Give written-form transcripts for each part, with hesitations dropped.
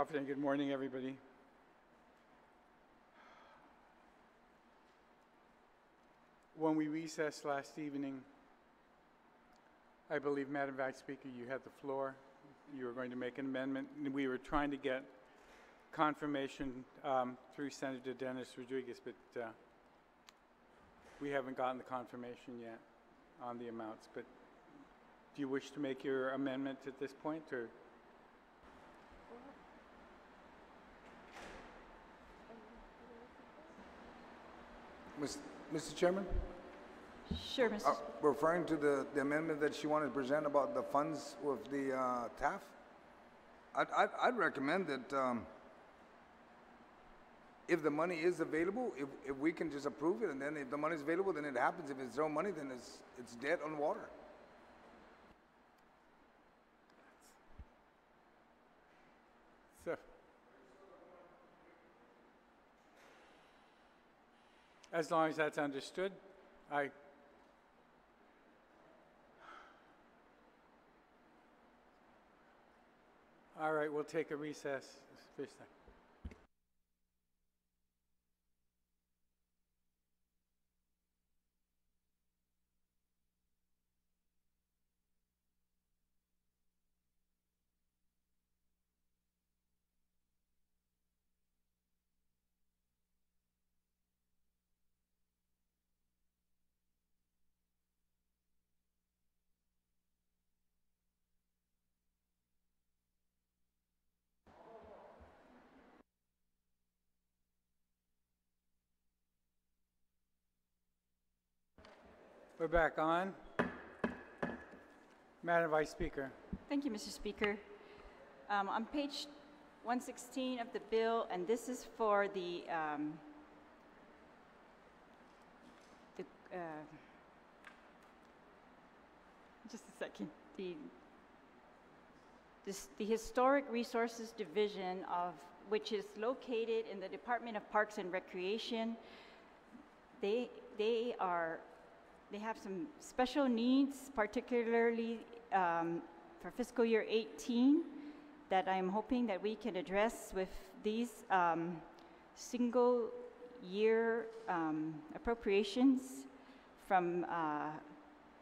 Afternoon, good morning, everybody. When we recessed last evening, I believe, Madam Vice Speaker, you had the floor. You were going to make an amendment. And we were trying to get confirmation through Senator Dennis Rodriguez, but we haven't gotten the confirmation yet on the amounts. But do you wish to make your amendment at this point, or? Mr. Chairman? Sure, Mr. Referring to the amendment that she wanted to present about the funds with the TAF, I'd recommend that if the money is available, if we can just approve it, and then if the money is available, then it happens. If it's no money, then it's dead on water. So, as long as that's understood, all right, we'll take a recess. First time. We're back on. Madam Vice Speaker. Thank you, Mr. Speaker. On page 116 of the bill, and this is for the just a second, the Historic Resources Division, of which is located in the Department of Parks and Recreation. They have some special needs, particularly for fiscal year 18, that I'm hoping that we can address with these single year appropriations from,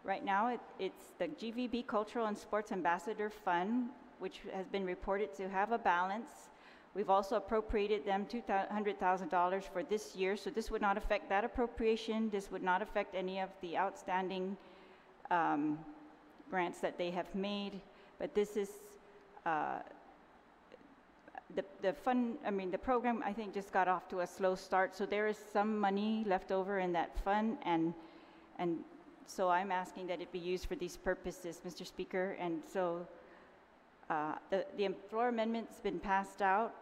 right now it's the GVB Cultural and Sports Ambassador Fund, which has been reported to have a balance. We've also appropriated them $200,000 for this year, so this would not affect that appropriation. This would not affect any of the outstanding grants that they have made. But this is the fund. I mean, the program, I think, just got off to a slow start. So there is some money left over in that fund, and so I'm asking that it be used for these purposes, Mr. Speaker. And so. The floor amendment's been passed out.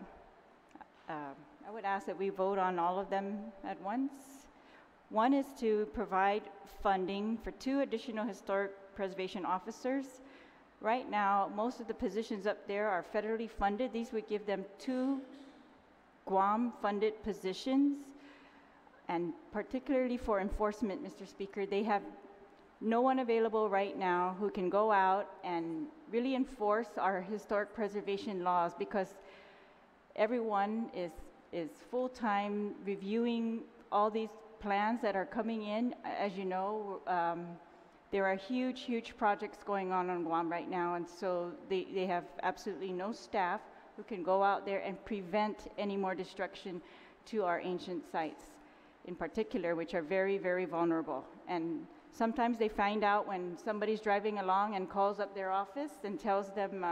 I would ask that we vote on all of them at once. One is to provide funding for 2 additional historic preservation officers. Right now, most of the positions up there are federally funded. These would give them 2 Guam-funded positions, and particularly for enforcement, Mr. Speaker, they have no one available right now who can go out and really enforce our historic preservation laws, because everyone is full-time reviewing all these plans that are coming in. As you know, there are huge projects going on Guam right now, and so they have absolutely no staff who can go out there and prevent any more destruction to our ancient sites in particular, which are very vulnerable. And sometimes they find out when somebody's driving along and calls up their office and tells them,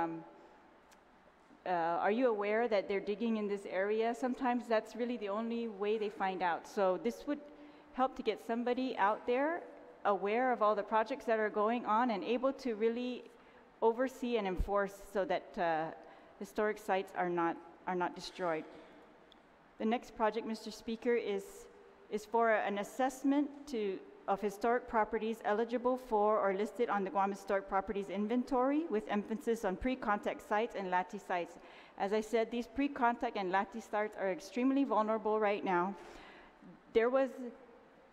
are you aware that they're digging in this area? Sometimes that's really the only way they find out. So this would help to get somebody out there aware of all the projects that are going on and able to really oversee and enforce so that historic sites are not destroyed. The next project, Mr. Speaker, is for an assessment of historic properties eligible for or listed on the Guam Historic Properties Inventory, with emphasis on pre-contact sites and latte sites. As I said, these pre-contact and latte sites are extremely vulnerable right now.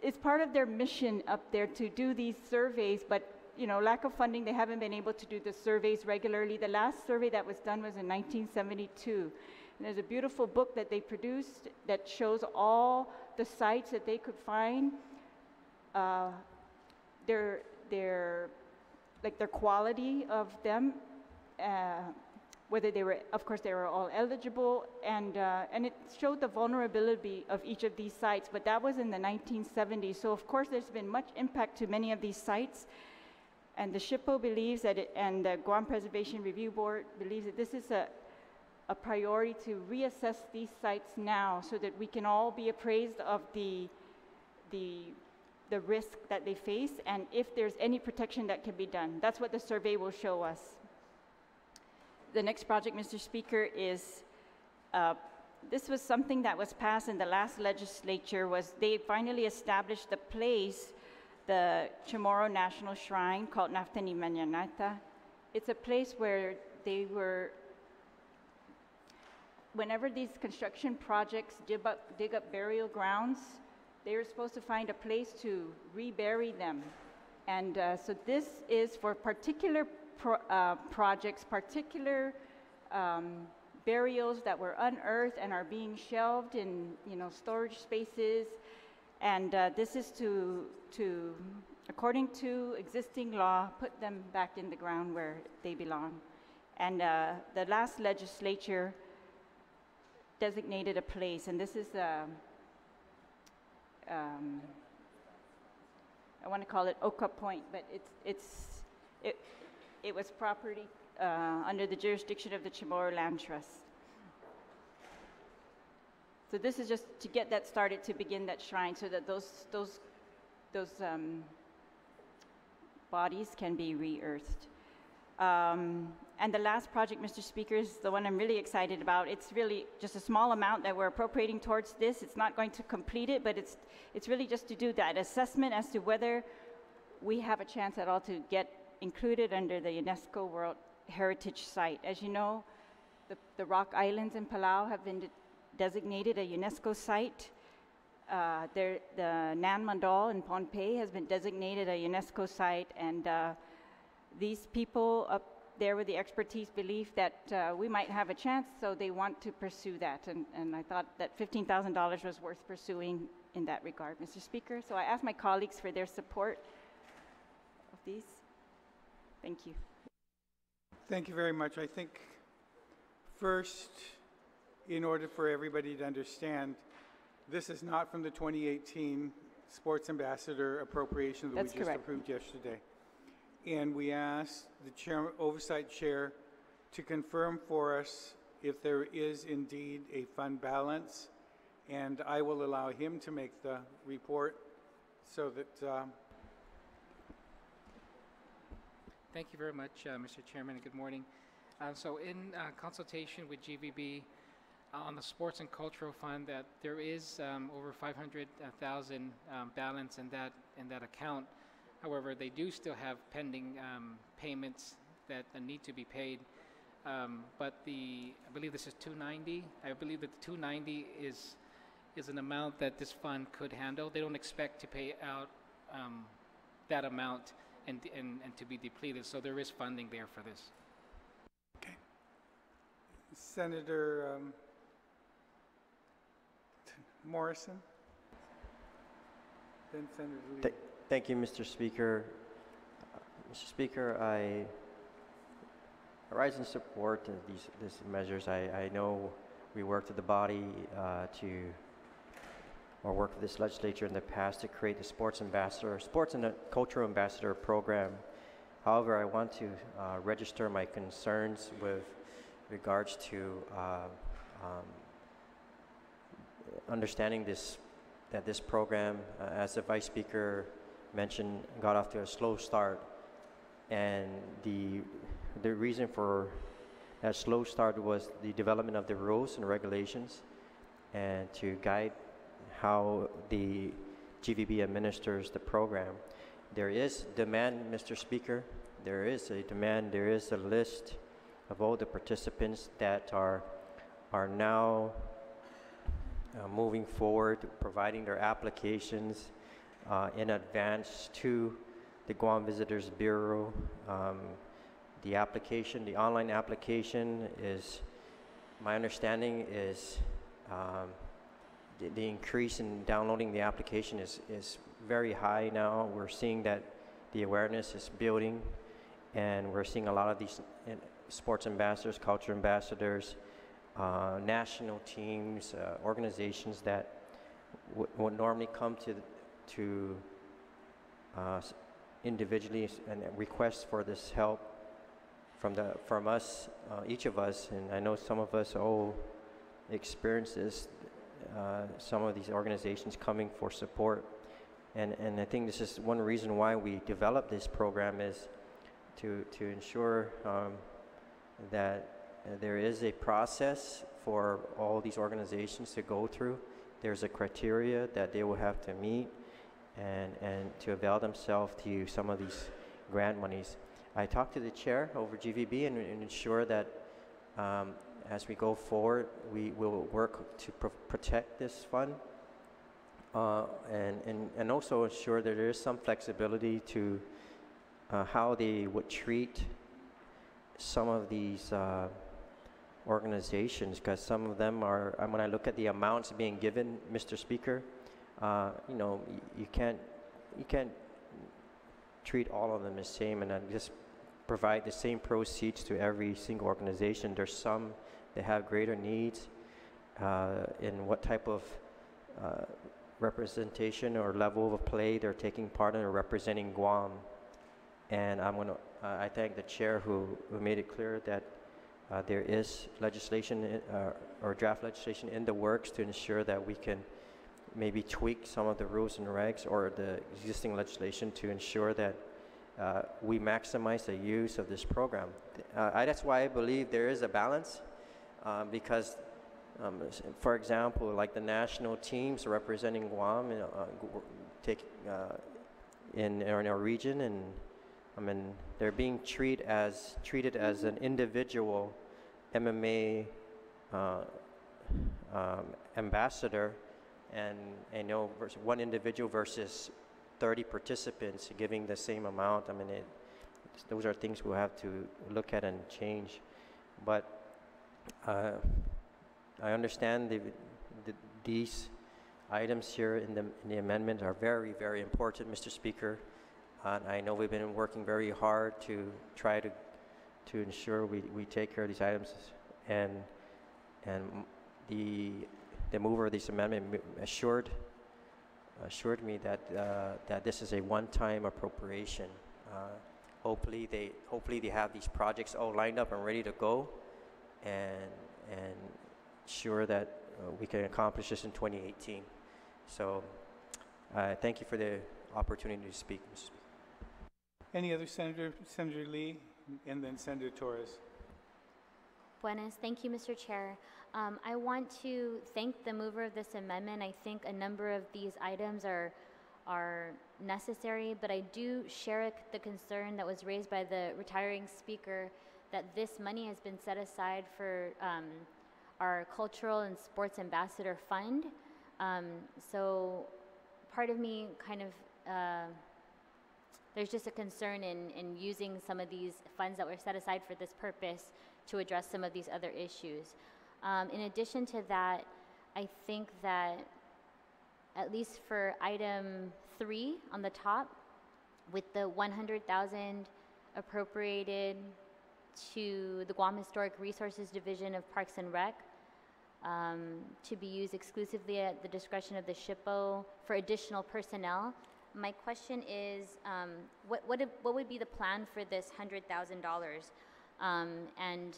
It's part of their mission up there to do these surveys, but lack of funding, they haven't been able to do the surveys regularly. The last survey that was done was in 1972. There's a beautiful book that they produced that shows all the sites that they could find, their quality of them, whether they were, of course, they were all eligible, and it showed the vulnerability of each of these sites. But that was in the 1970s. So of course, there's been much impact to many of these sites, and the SHPO believes that, and the Guam Preservation Review Board believes that this is a priority to reassess these sites now, so that we can all be appraised of the risk that they face, and if there's any protection that can be done. That's what the survey will show us. The next project, Mr. Speaker, is, this was something that was passed in the last legislature, was they finally established the place, the Chamorro National Shrine, called Naftani Manyanata. It's a place where they were, whenever these construction projects dig up burial grounds, they were supposed to find a place to rebury them. And so this is for particular projects, particular burials that were unearthed and are being shelved in, storage spaces. And this is to, according to existing law, put them back in the ground where they belong. And the last legislature designated a place, and this is I want to call it Oka Point, but it was property under the jurisdiction of the Chamorro Land Trust. So this is just to get that started, to begin that shrine, so that those bodies can be re-earthed. And the last project, Mr. Speaker, is the one I'm really excited about. It's really just a small amount that we're appropriating towards this. It's not going to complete it, but it's really just to do that assessment as to whether we have a chance at all to get included under the UNESCO World Heritage Site. As you know, the Rock Islands in Palau have been designated a UNESCO site. The Nan Mandal in Pohnpei has been designated a UNESCO site, and these people up there with the expertise believe that we might have a chance, so they want to pursue that. And I thought that $15,000 was worth pursuing in that regard, Mr. Speaker. So I ask my colleagues for their support of these. Thank you. Thank you very much. I think first, in order for everybody to understand, this is not from the 2018 Sports Ambassador appropriation that That's we just correct. approved yesterday. And we asked the oversight chair to confirm for us if there is indeed a fund balance, and I will allow him to make the report so that Thank you very much, Mr. Chairman, and good morning. So in consultation with GVB on the Sports and Cultural Fund, that there is over 500,000 balance in that account. However, they do still have pending payments that need to be paid. But I believe this is 290. I believe that the 290 is an amount that this fund could handle. They don't expect to pay out that amount and to be depleted. So there is funding there for this. okay. Senator Morrison, then Senator Lee. Thank you, Mr. Speaker. Mr. Speaker, I rise in support of these measures. I know we worked with the body or worked with this legislature in the past to create the Sports and Cultural Ambassador program. However, I want to register my concerns with regards to understanding that this program, as the Vice Speaker mentioned, got off to a slow start, and the reason for that slow start was the development of the rules and regulations, and to guide how the GVB administers the program. There is demand, Mr. Speaker. There is a demand. There is a list of all the participants that are now moving forward, providing their applications in advance to the Guam Visitors Bureau. The online application is my understanding is the increase in downloading the application is very high now. We're seeing that the awareness is building, and we're seeing a lot of these sports ambassadors, culture ambassadors, national teams, organizations that would normally come to individually and request for this help from us, each of us, and I know some of us all experience this, some of these organizations coming for support, and I think this is one reason why we developed this program, is to ensure that there is a process for all these organizations to go through. There's a criteria that they will have to meet and to avail themselves to some of these grant monies. I talked to the chair over GVB and ensure that as we go forward, we will work to protect this fund and also ensure that there is some flexibility to how they would treat some of these organizations, because some of them are, when I look at the amounts being given, Mr. Speaker, you know, you can't treat all of them the same and just provide the same proceeds to every single organization. There's some that have greater needs in what type of representation or level of play they're taking part in or representing Guam. And I thank the chair who made it clear that there is legislation or draft legislation in the works to ensure that we can maybe tweak some of the rules and regs or the existing legislation to ensure that we maximize the use of this program. That's why I believe there is a balance, because for example, like the national teams representing Guam in our region, and I mean, they're being treated as an individual MMA ambassador, and I know one individual versus 30 participants giving the same amount. I mean, those are things we'll have to look at and change. But I understand these items here in the amendment are very, very important, Mr. Speaker. I know we've been working very hard to try to ensure we take care of these items, and the mover of this amendment assured me that this is a one-time appropriation. Hopefully they have these projects all lined up and ready to go, and ensure that we can accomplish this in 2018. So thank you for the opportunity to speak, Mr. Speaker. Any other senator? Senator Lee, and then Senator Torres. Buenas. Thank you, Mr. Chair. I want to thank the mover of this amendment. I think a number of these items are necessary, but I do share the concern that was raised by the retiring speaker that this money has been set aside for our Cultural and Sports Ambassador Fund. So part of me kind of, there's just a concern in using some of these funds that were set aside for this purpose to address some of these other issues. In addition to that, I think that at least for item 3 on the top, with the $100,000 appropriated to the Guam Historic Resources Division of Parks and Rec, to be used exclusively at the discretion of the SHPO for additional personnel. My question is, what would be the plan for this $100,000? And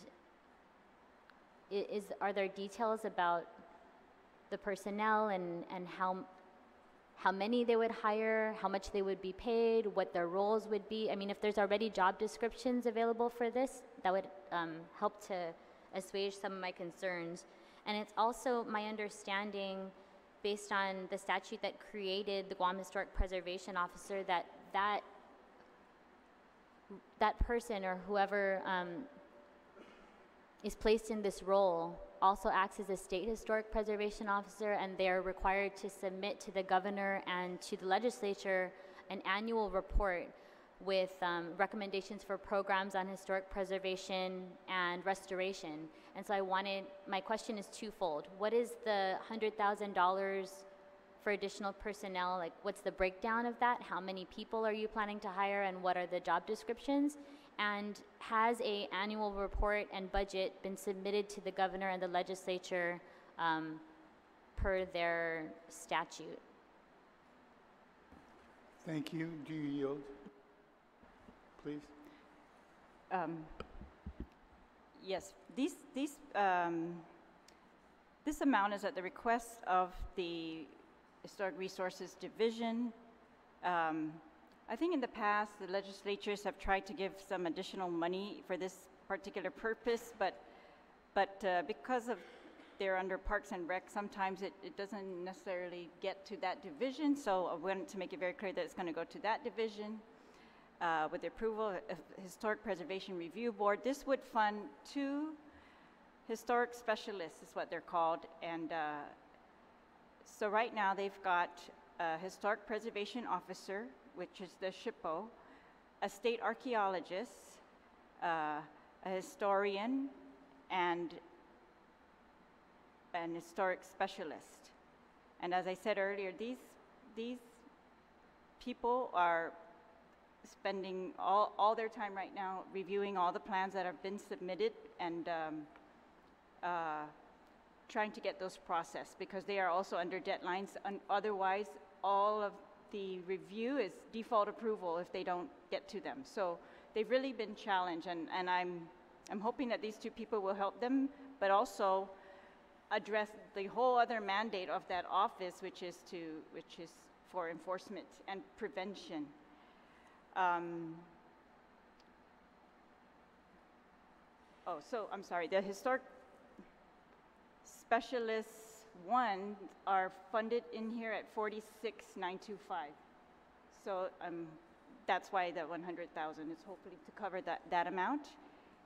are there details about the personnel and how many they would hire, how much they would be paid, what their roles would be? I mean, if there's already job descriptions available for this, that would help to assuage some of my concerns. And it's also my understanding, based on the statute that created the Guam Historic Preservation Officer, that person or whoever is placed in this role also acts as a state historic preservation officer, and they're required to submit to the governor and to the legislature an annual report with recommendations for programs on historic preservation and restoration. And so my question is twofold. What is the $100,000 for additional personnel? Like, what's the breakdown of that? How many people are you planning to hire, and what are the job descriptions? And has an annual report and budget been submitted to the governor and the legislature per their statute? Thank you. Do you yield? Please. Yes, this amount is at the request of the Historic Resources Division. I think in the past, the legislatures have tried to give some additional money for this particular purpose, but because of they're under Parks and Rec, sometimes it doesn't necessarily get to that division, so I wanted to make it very clear that it's going to go to that division. With the approval of Historic Preservation Review Board, this would fund 2 historic specialists, is what they're called, and so right now they've got a Historic Preservation Officer, which is the SHPO, a state archaeologist, a historian, and an historic specialist. And as I said earlier, these people are spending all their time right now reviewing all the plans that have been submitted and trying to get those processed, because they are also under deadlines. Otherwise, all of the review is default approval if they don't get to them. So they've really been challenged, and I'm hoping that these 2 people will help them, but also address the whole other mandate of that office, which is for enforcement and prevention. So I'm sorry, the historic specialists 1 are funded in here at 46,925. So that's why the 100,000 is hopefully to cover that amount.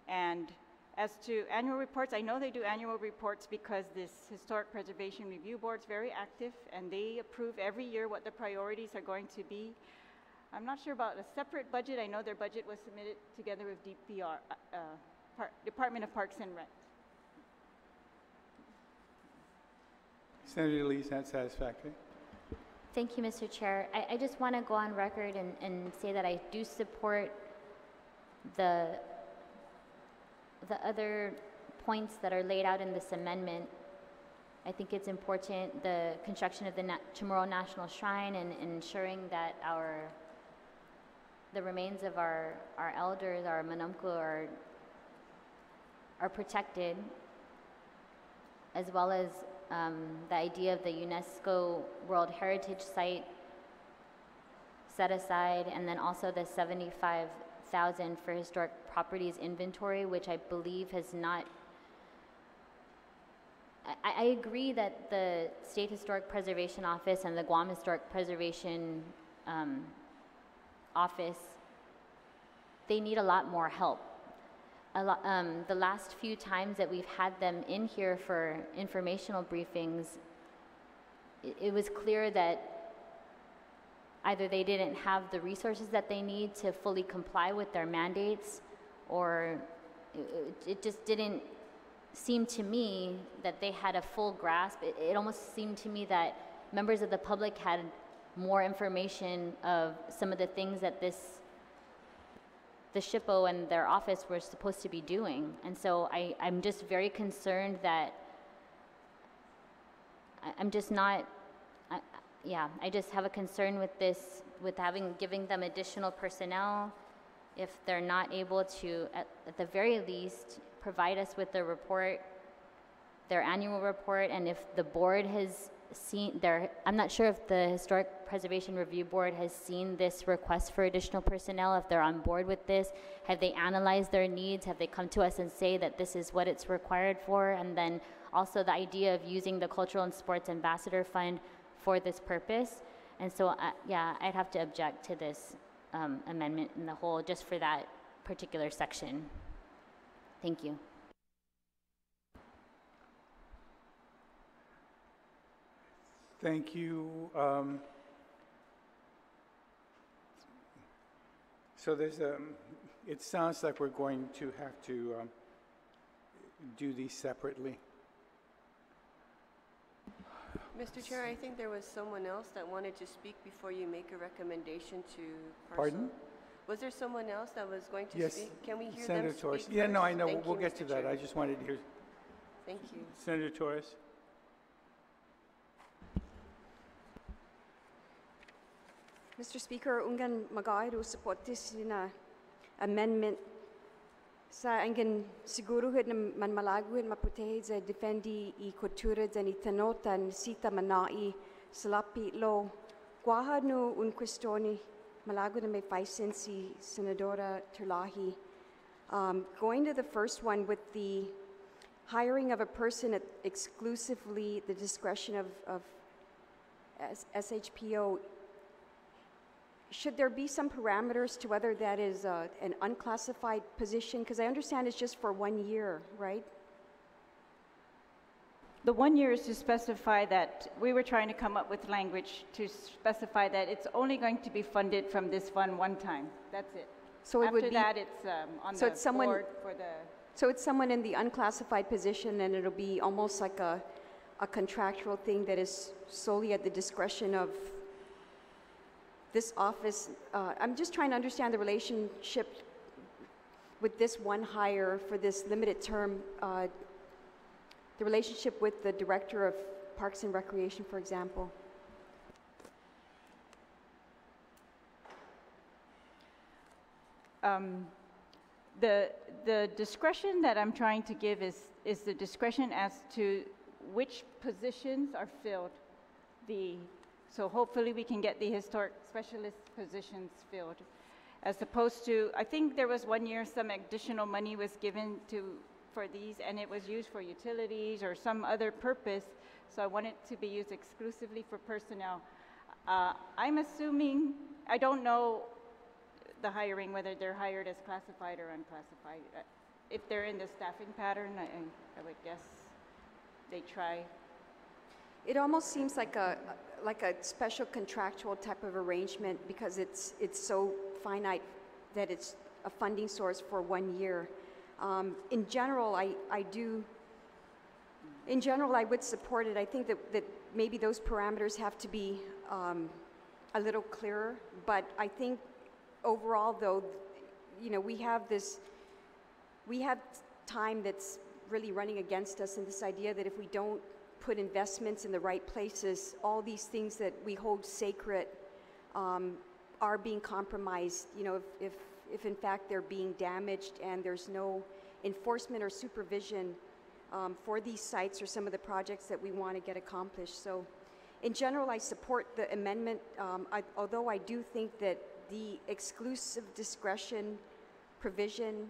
And as to annual reports, I know they do annual reports because this Historic Preservation Review Board is very active, and they approve every year what the priorities are going to be. I'm not sure about a separate budget. I know their budget was submitted together with DPR, Department of Parks and Rec. Senator Lee, is that satisfactory? Thank you, Mr. Chair. I just want to go on record and say that I do support the other points that are laid out in this amendment. I think it's important, the construction of the Chamorro National Shrine and ensuring that the remains of our elders, our manumku, are protected, as well as the idea of the UNESCO World Heritage Site set aside, and then also the 75,000 for historic properties inventory, which I believe has not. I agree that the State Historic Preservation Office and the Guam Historic Preservation Office, they need a lot more help. The last few times that we've had them in here for informational briefings, it was clear that either they didn't have the resources that they need to fully comply with their mandates, or it just didn't seem to me that they had a full grasp. It almost seemed to me that members of the public had more information of some of the things that the SHPO and their office were supposed to be doing. And so I'm just very concerned that I'm just not, I just have a concern with this, with giving them additional personnel if they're not able to, at the very least, provide us with the report, their annual report, and if the board has seen I'm not sure if the Historic Preservation Review Board has seen this request for additional personnel, if they're on board with this. Have they analyzed their needs? Have they come to us and say that this is what it's required for? And then also the idea of using the Cultural and Sports Ambassador Fund for this purpose. And so, I'd have to object to this amendment in the whole, just for that particular section. Thank you. Thank you. So there's it sounds like we're going to have to do these separately. Mr. Chair, I think there was someone else that wanted to speak before you make a recommendation to parcel. Pardon? Was there someone else that was going to Yes, speak? Can we hear Senator them Torres. speak Yeah, no, first? I know. Thank We'll you, get Mr. to that. Chair. I just wanted to hear Thank you. Senator Torres. Mr. Speaker, ungan mag-airo support this na amendment sa angin siguruhid na man malaguhid maputehi sa defendi I kultura sa ni tanotan sita manai salapi lo guahad no un questione malago na may faisen si Senadora Terlahi. Going to the first one with the hiring of a person at exclusively the discretion of SHPO, should there be some parameters to whether that is an unclassified position? Because I understand it's just for 1 year, right? The 1 year is to specify that, we were trying to come up with language to specify that it's only going to be funded from this fund one time. That's it. So it would After be, that, it's on so the it's someone- board for the, so it's someone in the unclassified position, and it'll be almost like a contractual thing that is solely at the discretion of this office. I'm just trying to understand the relationship with this one hire for this limited term, the relationship with the Director of Parks and Recreation, for example. the discretion that I'm trying to give is the discretion as to which positions are filled. So hopefully we can get the historic specialist positions filled, as opposed to, I think there was 1 year some additional money was given for these, and it was used for utilities or some other purpose, so I want it to be used exclusively for personnel. I'm assuming, I don't know the hiring, whether they're hired as classified or unclassified. If they're in the staffing pattern, I would guess they try. It almost seems like a special contractual type of arrangement, because it's so finite that it's a funding source for 1 year. In general, I would support it. I think that maybe those parameters have to be a little clearer, but I think overall, though, you know, we have time that's really running against us, and this idea that if we don't put investments in the right places, all these things that we hold sacred are being compromised. You know, if in fact they're being damaged and there's no enforcement or supervision for these sites or some of the projects that we want to get accomplished. So in general, I support the amendment, although I do think that the exclusive discretion provision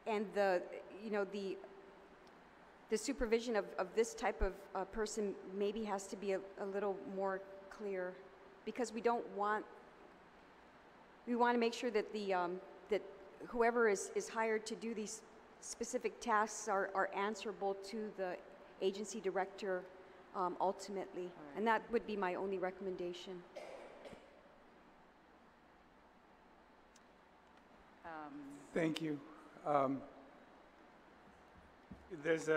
and the supervision of this type of person maybe has to be a little more clear, because we want to make sure that that whoever is hired to do these specific tasks are answerable to the agency director ultimately. Right. And that would be my only recommendation. Thank you. There's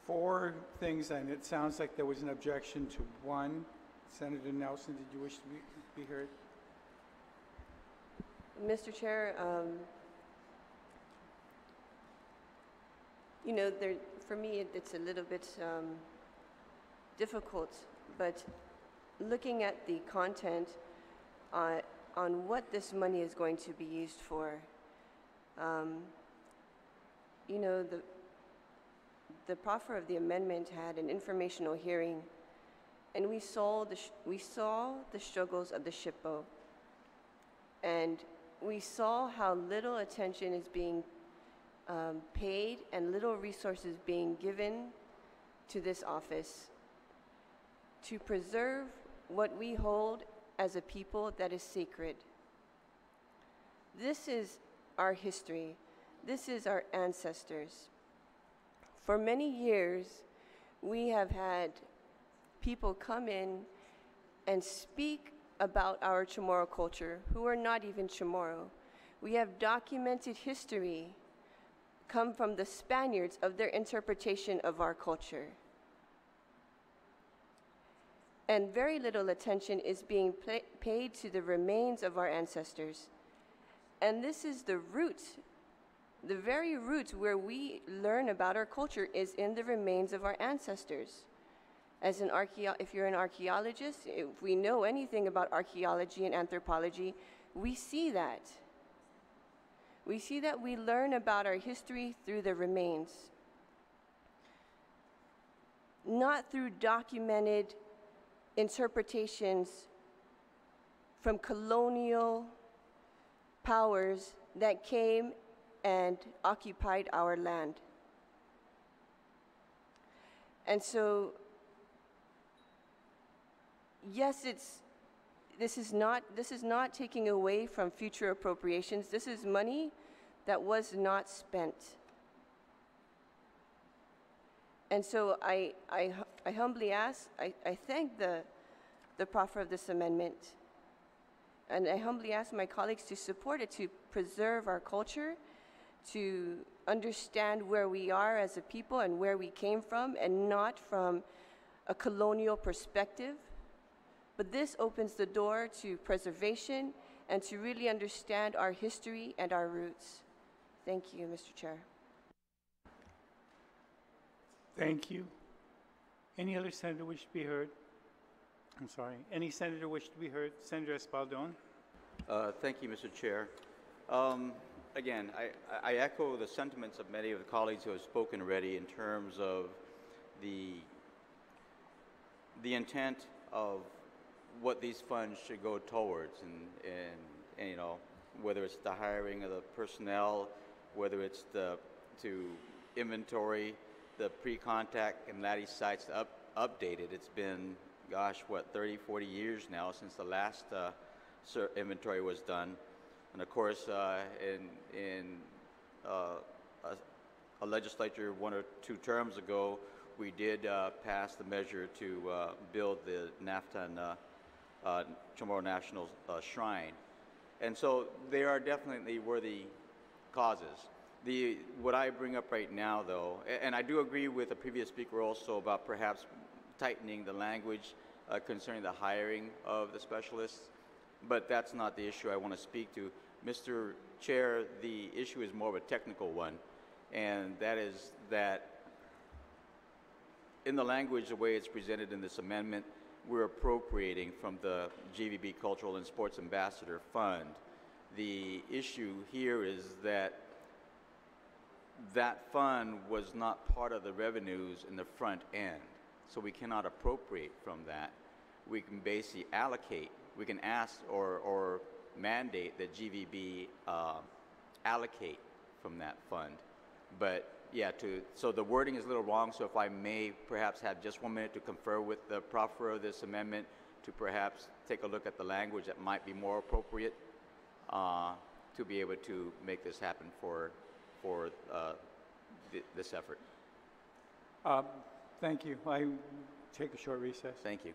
4 things, and it sounds like there was an objection to 1. Senator Nelson, did you wish to be heard? Mr. Chair, you know, for me, it's a little bit difficult, but looking at the content on what this money is going to be used for, you know, the proffer of the amendment had an informational hearing, and we saw the struggles of the SHPO, and we saw how little attention is being paid and little resources being given to this office to preserve what we hold as a people that is sacred. This is our history. This is our ancestors. For many years, we have had people come in and speak about our Chamorro culture who are not even Chamorro. We have documented history come from the Spaniards of their interpretation of our culture. And very little attention is being paid to the remains of our ancestors. And this is the root, the very root where we learn about our culture is in the remains of our ancestors. As an if you're an archaeologist, if we know anything about archaeology and anthropology, we see that. We see that we learn about our history through the remains, not through documented interpretations from colonial powers that came and occupied our land. And so, yes, this is not taking away from future appropriations. This is money that was not spent. And so I humbly ask, I thank the proffer of this amendment, and I humbly ask my colleagues to support it, to preserve our culture, to understand where we are as a people and where we came from, and not from a colonial perspective. But this opens the door to preservation and to really understand our history and our roots. Thank you, Mr. Chair. Thank you. Any other senator wish to be heard? I'm sorry. Any senator wish to be heard? Senator Espaldon. Thank you, Mr. Chair. Again, I echo the sentiments of many of the colleagues who have spoken already in terms of the intent of what these funds should go towards, and you know, whether it's the hiring of the personnel, whether it's to inventory the pre-contact and laddie sites updated. It's been, gosh, what, 30, 40 years now since the last inventory was done. And of course, in a legislature 1 or 2 terms ago, we did pass the measure to build the NAFTA Chamorro National Shrine. And so they are definitely worthy causes. What I bring up right now, though, and I do agree with the previous speaker also about perhaps tightening the language concerning the hiring of the specialists, but that's not the issue I want to speak to. Mr. Chair, the issue is more of a technical one, and that is that in the language, the way it's presented in this amendment, we're appropriating from the GVB Cultural and Sports Ambassador Fund. The issue here is that that fund was not part of the revenues in the front end, so we cannot appropriate from that. We can basically allocate, we can ask or mandate that GVB allocate from that fund. But yeah, so the wording is a little wrong, so if I may perhaps have just 1 minute to confer with the proffer of this amendment to perhaps take a look at the language that might be more appropriate to be able to make this happen for this effort. Thank you. I take a short recess. Thank you.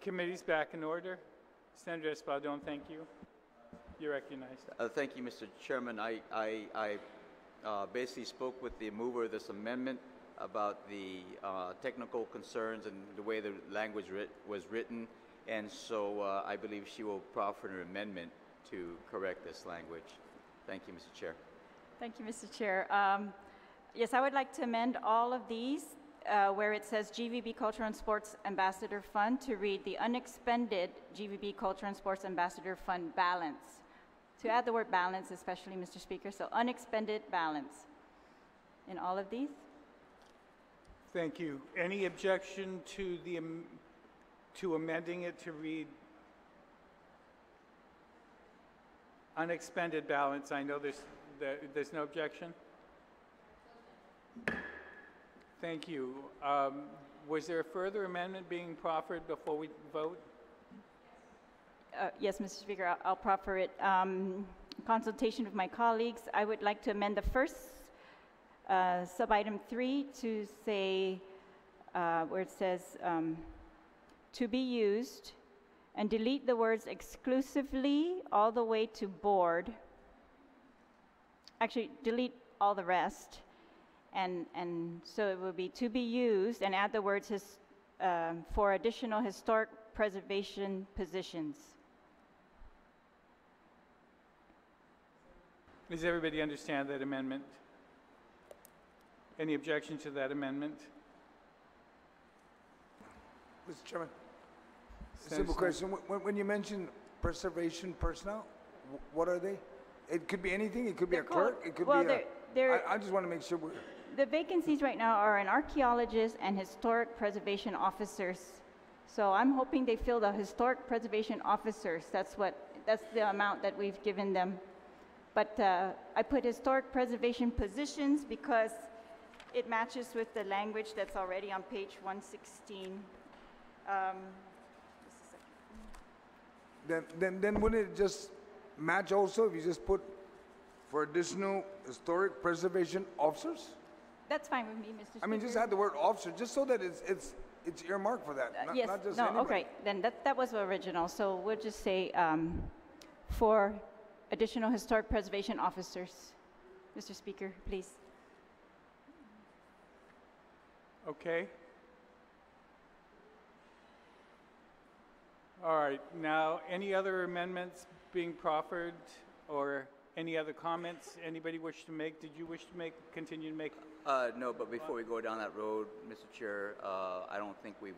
Committee's back in order. Senator Espaldon, thank you. You're recognized. Thank you, Mr. Chairman. I basically spoke with the mover of this amendment about the technical concerns and the way the language was written, and so I believe she will proffer an amendment to correct this language. Thank you, Mr. Chair. Thank you, Mr. Chair. Yes, I would like to amend all of these where it says GVB Culture and Sports Ambassador Fund to read the unexpended GVB Culture and Sports Ambassador Fund balance. To add the word balance, especially, Mr. Speaker, so unexpended balance in all of these. Thank you. Any objection to the to amending it to read unexpended balance? I know there's no objection. Thank you. Was there a further amendment being proffered before we vote? Yes, Mr. Speaker, I'll proffer it. Consultation with my colleagues, I would like to amend the first sub-item 3 to say, where it says, to be used, and delete the words exclusively all the way to board. Actually, delete all the rest. And so it will be to be used, and add the words for additional historic preservation positions. Does everybody understand that amendment? Any objection to that amendment? Mr. Chairman, simple question. When you mention preservation personnel, what are they? It could be anything. It could be a clerk. It could be I just want to make sure we're... The vacancies right now are an archaeologist and historic preservation officers. So I'm hoping they fill the historic preservation officers. That's the amount that we've given them. But I put historic preservation positions because it matches with the language that's already on page 116. Then wouldn't it just match also if you just put for additional historic preservation officers? That's fine with me, Mr. Speaker. I mean, just add the word officer, just so that it's earmarked for that, yes, not just no, anybody. okay, then that was the original. So we'll just say for additional historic preservation officers. Mr. Speaker, please. Okay. All right, now any other amendments being proffered or any other comments anybody wish to make? Did you wish to continue to make? No, but before we go down that road, Mr. Chair, I don't think we've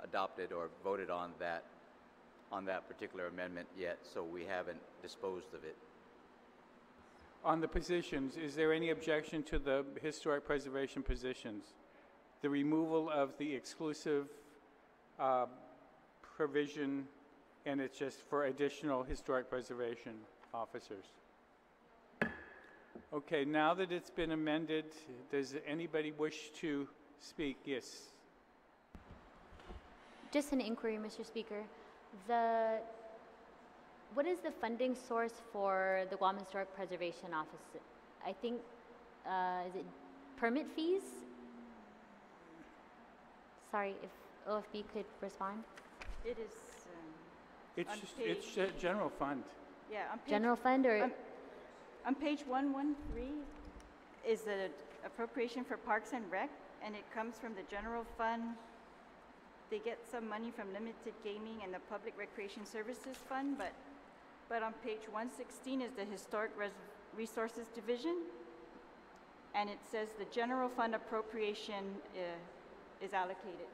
adopted or voted on that particular amendment yet, so we haven't disposed of it. On the positions, is there any objection to the historic preservation positions? The removal of the exclusive provision, and it's just for additional historic preservation officers. Okay, now that it's been amended, does anybody wish to speak? Yes. Just an inquiry, Mr. Speaker. What is the funding source for the Guam Historic Preservation Office? I think, is it permit fees? Sorry, if OFB could respond. It is. It's general fund. Yeah, on page, General fund or? On page 113 is the appropriation for Parks and Rec, and it comes from the general fund. They get some money from limited gaming and the Public Recreation Services Fund, but on page 116 is the Historic Resources Division, and it says the general fund appropriation is allocated.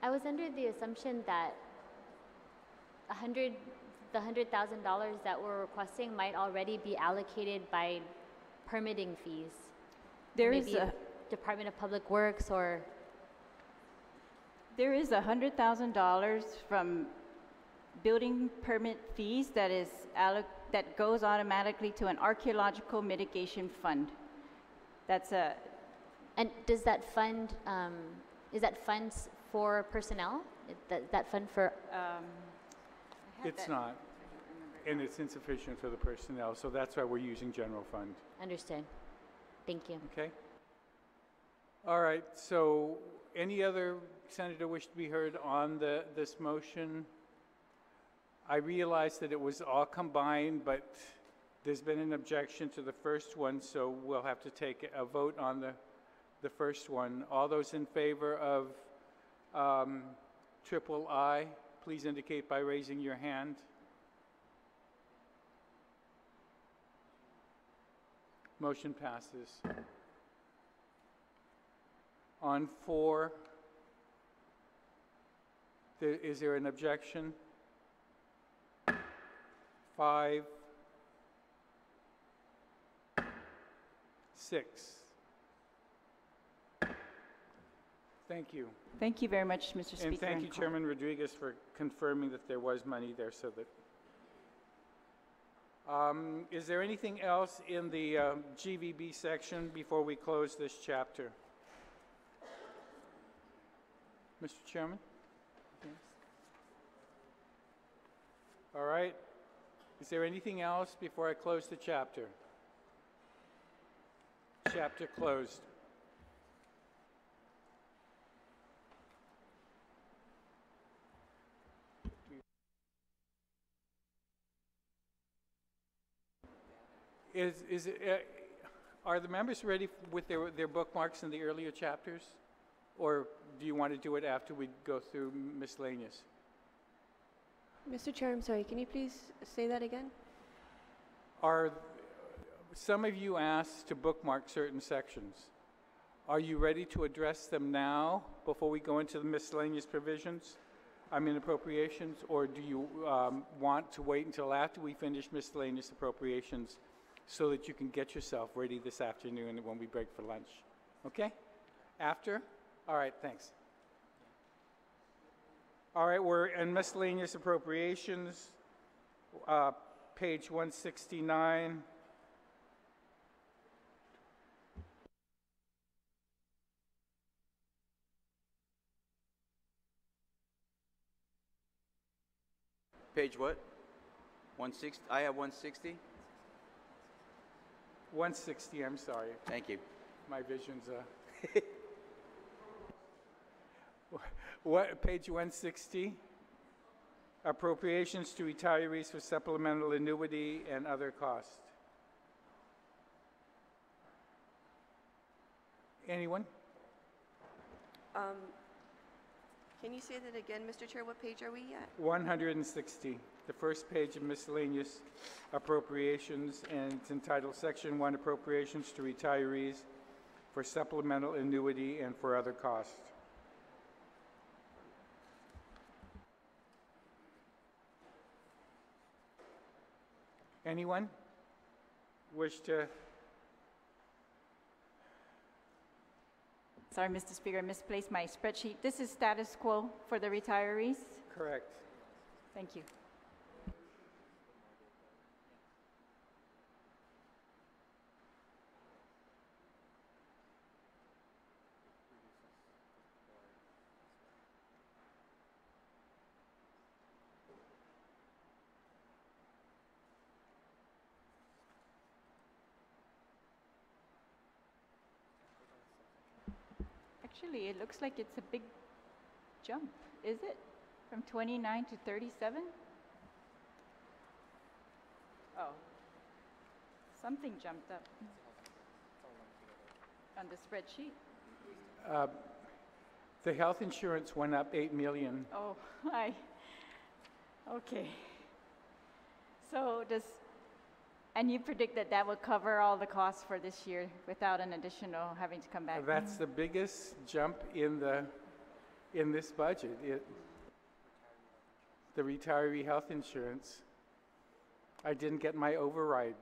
I was under the assumption that the $100,000 that we're requesting might already be allocated by permitting fees. There Maybe is a Department of Public Works or. There is $100,000 from building permit fees that goes automatically to an archaeological mitigation fund. That's a. And does that fund, is that funds for personnel? That fund for? It's not, and it's insufficient for the personnel, so that's why we're using general fund. Understood. Thank you. Okay. All right, so Any other senator wish to be heard on this motion? I realize that it was all combined, but there's been an objection to the first one, so we'll have to take a vote on the first one. All those in favor of triple I, please indicate by raising your hand. Motion passes. On 4, is there an objection? 5, 6. Thank you. Thank you very much, Mr. Speaker. And thank you, Chairman Rodriguez, for confirming that there was money there so that... is there anything else in the GVB section before we close this chapter? Mr. Chairman? Yes. All right. Is there anything else before I close the chapter? Chapter closed. Are the members ready with their bookmarks in the earlier chapters? Or do you want to do it after we go through miscellaneous? Mr. Chair, I'm sorry, can you please say that again? Are some of you asked to bookmark certain sections? Are you ready to address them now before we go into the miscellaneous provisions? I mean appropriations, or do you want to wait until after we finish miscellaneous appropriations so that you can get yourself ready this afternoon when we break for lunch? Okay? After? All right, thanks. All right, we're in miscellaneous appropriations, page 169. Page what? 160? I have 160? 160, I'm sorry. Thank you. My vision's what, page 160? Appropriations to retirees for supplemental annuity and other costs. Anyone? Can you say that again, Mr. Chair? What page are we at? 160, the first page of miscellaneous appropriations, and it's entitled Section 1, Appropriations to Retirees for Supplemental Annuity and for Other Costs. Anyone wish to? Sorry, Mr. Speaker, I misplaced my spreadsheet. This is status quo for the retirees? Correct. Thank you. Actually, it looks like it's a big jump, is it? From 29 to 37? Oh, something jumped up on the spreadsheet. The health insurance went up $8 million. Oh, okay. So and you predict that that will cover all the costs for this year without an additional having to come back? That's the biggest jump in this budget. The retiree health insurance. I didn't get my override.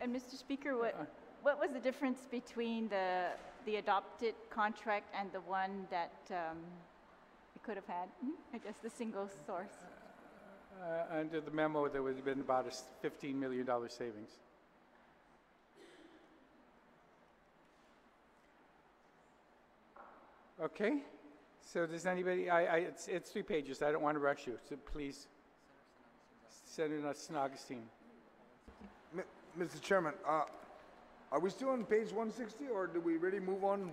And Mr. Speaker, what was the difference between the adopted contract and the one that we could have had? I guess the single source. Under the memo, there would have been about a $15 million savings. Okay, so does anybody, it's 3 pages, I don't want to rush you, so please, Senator Augustine. Mr. Chairman, Are we still on page 160, or do we really move on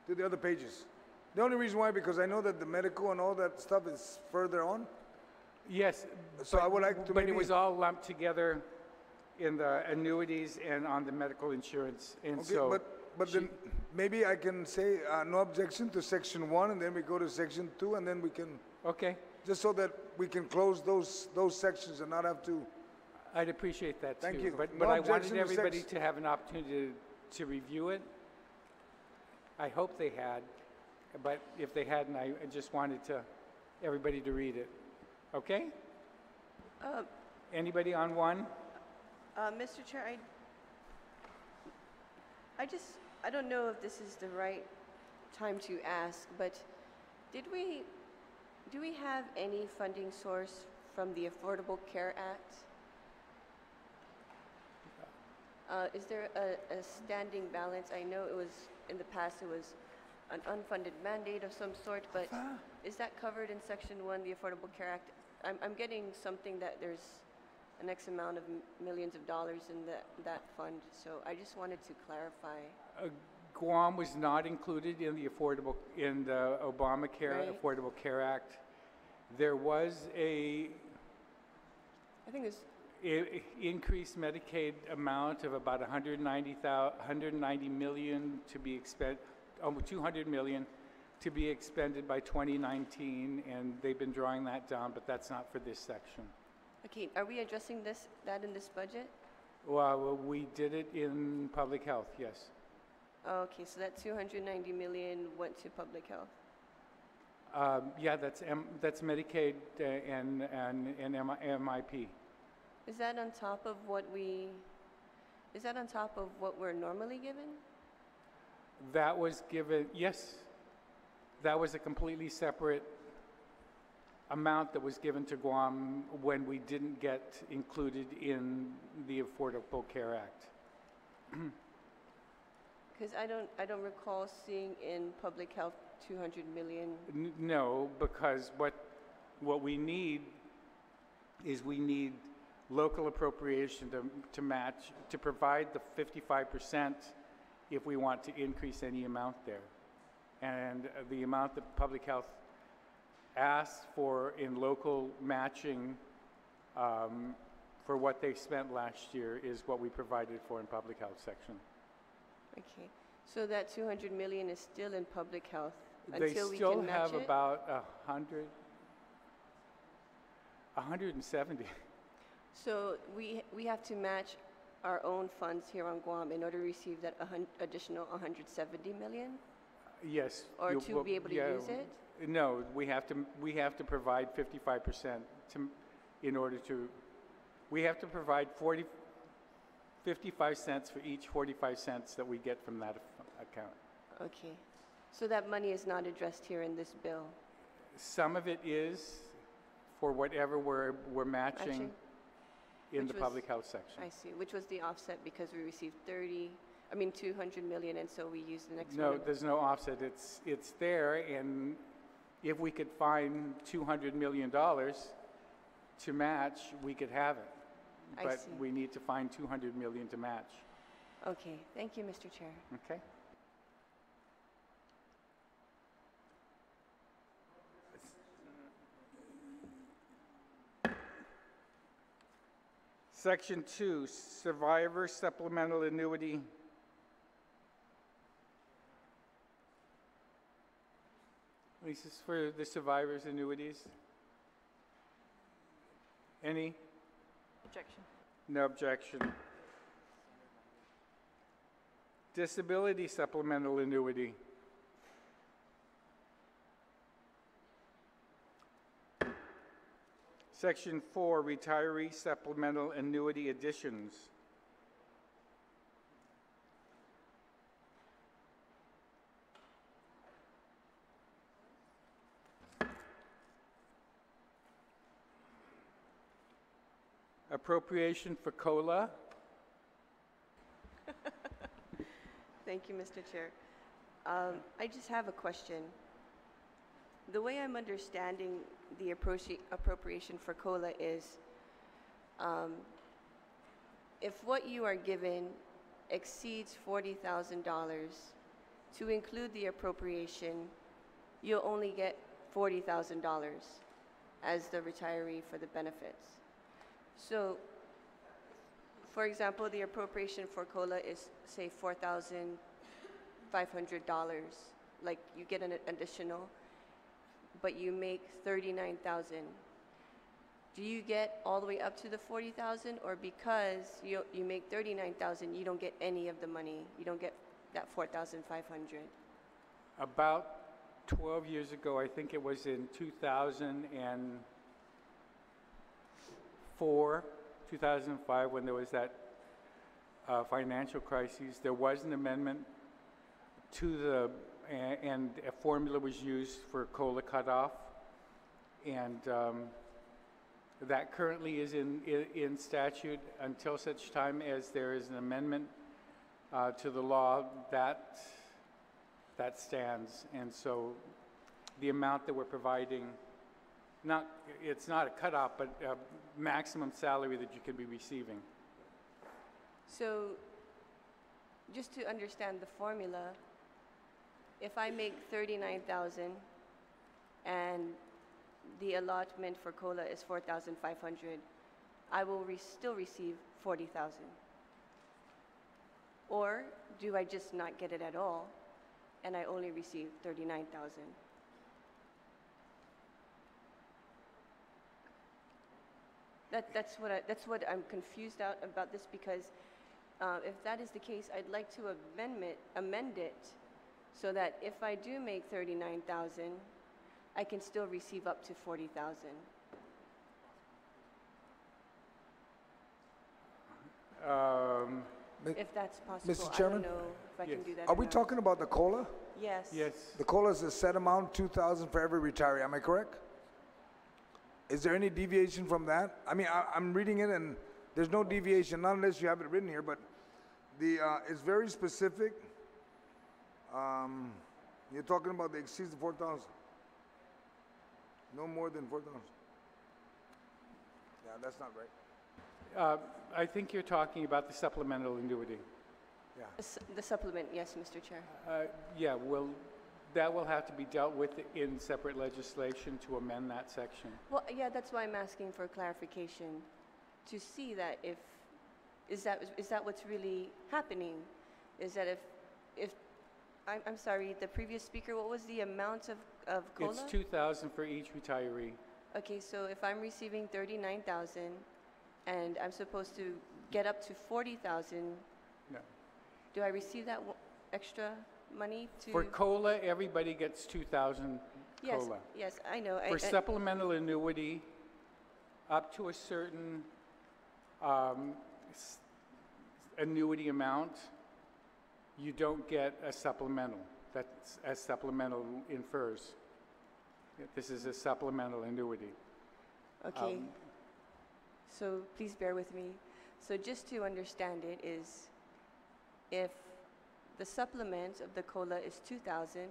to the other pages? The only reason why, because I know that the medical and all that stuff is further on. Yes. So I would like to But maybe... it was all lumped together in the annuities and on the medical insurance, and Okay, so... but then maybe I can say no objection to section 1, and then we go to section 2, and then we can, Okay, just so that we can close those sections and not have to... I'd appreciate that too. Thank you. But No I wanted objection to everybody sex- to have an opportunity to review it. I hope they had, but if they hadn't, I just wanted everybody to read it. Okay? Uh, Anybody on one? Mr. Chair, I don't know if this is the right time to ask, but do we have any funding source from the Affordable Care Act? Is there a standing balance? I know it was, in the past, it was an unfunded mandate of some sort, but is that covered in Section 1, the Affordable Care Act? I'm getting something that there's an X amount of millions of dollars in that fund, so I just wanted to clarify. Guam was not included in the Obamacare Right. Affordable Care Act. There was I think it's increased Medicaid amount of about 190 million to be expended, almost 200 million to be expended by 2019, and they've been drawing that down, but that's not for this section. okay. Are we addressing that in this budget? Well, we did it in public health, yes. Okay, so that 290 million went to public health. Yeah, that's Medicaid and MIP. Is that on top of what we're normally given? That was given, yes. That was a completely separate amount that was given to Guam when we didn't get included in the Affordable Care Act. Because I don't recall seeing in public health 200 million. No, because what we need is local appropriation to match, to provide the 55% if we want to increase any amount there. And the amount that public health asked for in local matching for what they spent last year is what we provided for in public health section. Okay, so that 200 million is still in public health They until we still can match have it? about 170. So we have to match our own funds here on Guam in order to receive that additional 170 million? Yes. Or to be able to use it? No, we have to provide 55% in order to. We have to provide 55 cents for each 45 cents that we get from that account. Okay, so that money is not addressed here in this bill? Some of it is for whatever we're matching in the public health section. I see, which was the offset because we received 200 million, and so we used the next one. No, there's no offset. It's there, and if we could find $200 million to match, we could have it. I But see. we need to find 200 million to match. Okay, thank you, Mr. Chair. Okay? Section 2, Survivor Supplemental Annuity. This is for the survivors' annuities. Any? Objection. No objection. Disability Supplemental Annuity. Section 4, Retiree Supplemental Annuity Additions. Appropriation for COLA. Thank you, Mr. Chair. I just have a question. The way I'm understanding the appropriation for COLA is if what you are given exceeds $40,000, to include the appropriation, you'll only get $40,000 as the retiree for the benefits. So, for example, the appropriation for COLA is, say, $4,500. Like, you get an additional, but you make $39,000. Do you get all the way up to the $40,000, or because you make $39,000, you don't get any of the money? You don't get that $4,500. About 12 years ago, I think it was in 2004, 2005, when there was that financial crisis, there was an amendment to the, and a formula was used for COLA cutoff, and that currently is in statute until such time as there is an amendment to the law that stands. And so the amount that we're providing, it's not a cutoff, but a maximum salary that you can be receiving. So just to understand the formula, if I make $39,000 and the allotment for COLA is $4,500, I will still receive $40,000. Or do I just not get it at all, and I only receive $39,000? That's what I'm confused out about this, because if that is the case, I'd like to amend it so that if I do make $39,000, I can still receive up to $40,000. If that's possible. Mr. Chairman? I don't know if I can do that. Are we talking about the COLA? Yes. Yes. The COLA is a set amount, $2,000 for every retiree. Am I correct? Is there any deviation from that? I mean, I'm reading it, and there's no deviation, not unless you have it written here, but it's very specific. You're talking about the exceeds the 4,000. No more than 4,000. Yeah, that's not right. I think you're talking about the supplemental annuity. Yeah. The supplement, yes, Mr. Chair. Yeah, that will have to be dealt with in separate legislation to amend that section. Well, yeah, that's why I'm asking for clarification, to see that is that what's really happening? Is that if I'm sorry, the previous speaker, what was the amount of COLA? It's $2,000 for each retiree. Okay, so if I'm receiving $39,000 and I'm supposed to get up to $40,000, No. do I receive that extra money to? For COLA, everybody gets $2,000 yes, COLA. yes, I know. For supplemental annuity, up to a certain annuity amount, you don't get a supplemental. That's as supplemental infers. This is a supplemental annuity. Okay. So please bear with me. So just to understand it is, if the supplement of the COLA is $2,000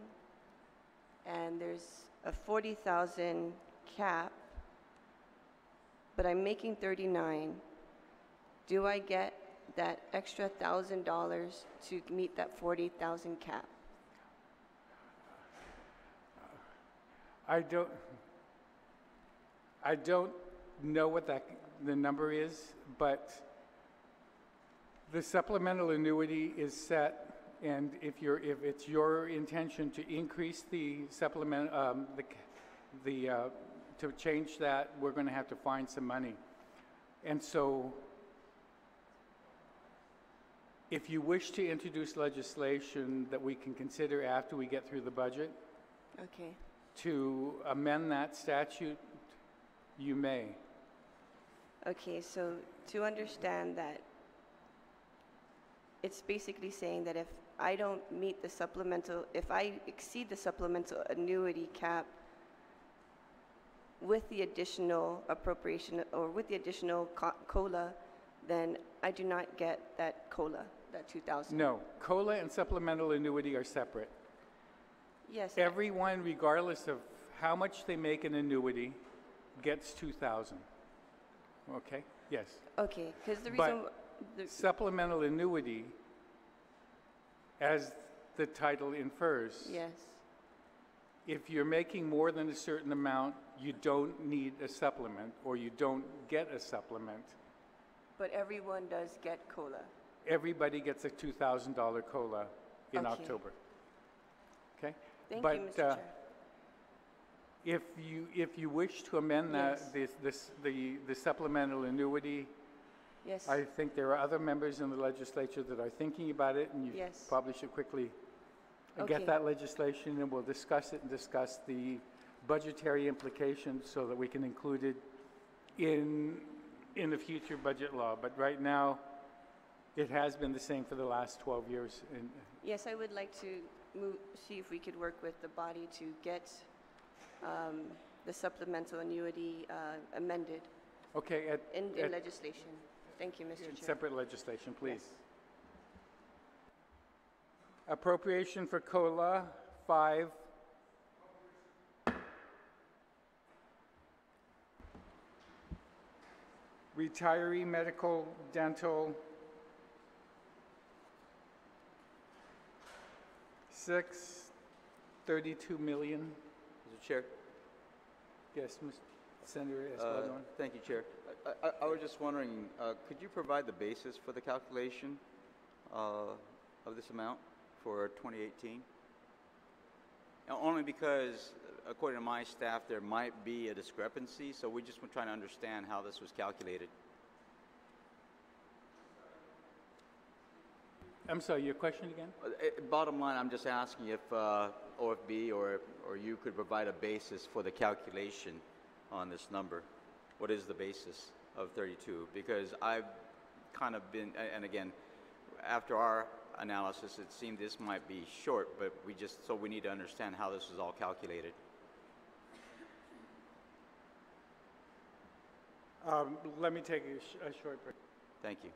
and there's a $40,000 cap, but I'm making $39,000, do I get that extra $1,000 to meet that $40,000 cap? I don't know what the number is, but the supplemental annuity is set, and if it's your intention to increase the supplement, to change that, we're going to have to find some money. And so, if you wish to introduce legislation that we can consider after we get through the budget, Okay. to amend that statute, you may. Okay, so to understand that, it's basically saying that if I don't meet the supplemental, if I exceed the supplemental annuity cap with the additional appropriation or with the additional COLA, then I do not get that COLA, that $2,000. No, COLA and supplemental annuity are separate. Yes. Everyone, regardless of how much they make an annuity, gets $2,000. Okay? Yes. Okay, because the reason. But supplemental annuity as the title infers. Yes. If you're making more than a certain amount, you don't need a supplement, or you don't get a supplement. But everyone does get COLA. Everybody gets a $2,000 COLA in Okay. October. Okay? Thank But, you, Mr. Chair. If you wish to amend that, Yes. the supplemental annuity, Yes. I think there are other members in the legislature that are thinking about it, and you Yes. probably should quickly Okay. get that legislation, and we'll discuss it and discuss the budgetary implications so that we can include it in the future budget law. But right now, it has been the same for the last 12 years. And Yes, I would like to see if we could work with the body to get the supplemental annuity amended okay, in at legislation. Thank you, Mr. Chair. separate legislation, please. Yes. Appropriation for COLA 5. Retiree medical dental 6, 32 million. Mr. Chair. Yes, Mr. Senator Escalon. Thank you, Chair. I was just wondering, could you provide the basis for the calculation of this amount for 2018? Only because, according to my staff, there might be a discrepancy, so we just were trying to understand how this was calculated. I'm sorry, your question again? Bottom line, I'm just asking if OFB or you could provide a basis for the calculation on this number. What is the basis of 32? Because I've kind of been, and again, after our analysis, it seemed this might be short, but we need to understand how this is all calculated. Let me take a short break. Thank you.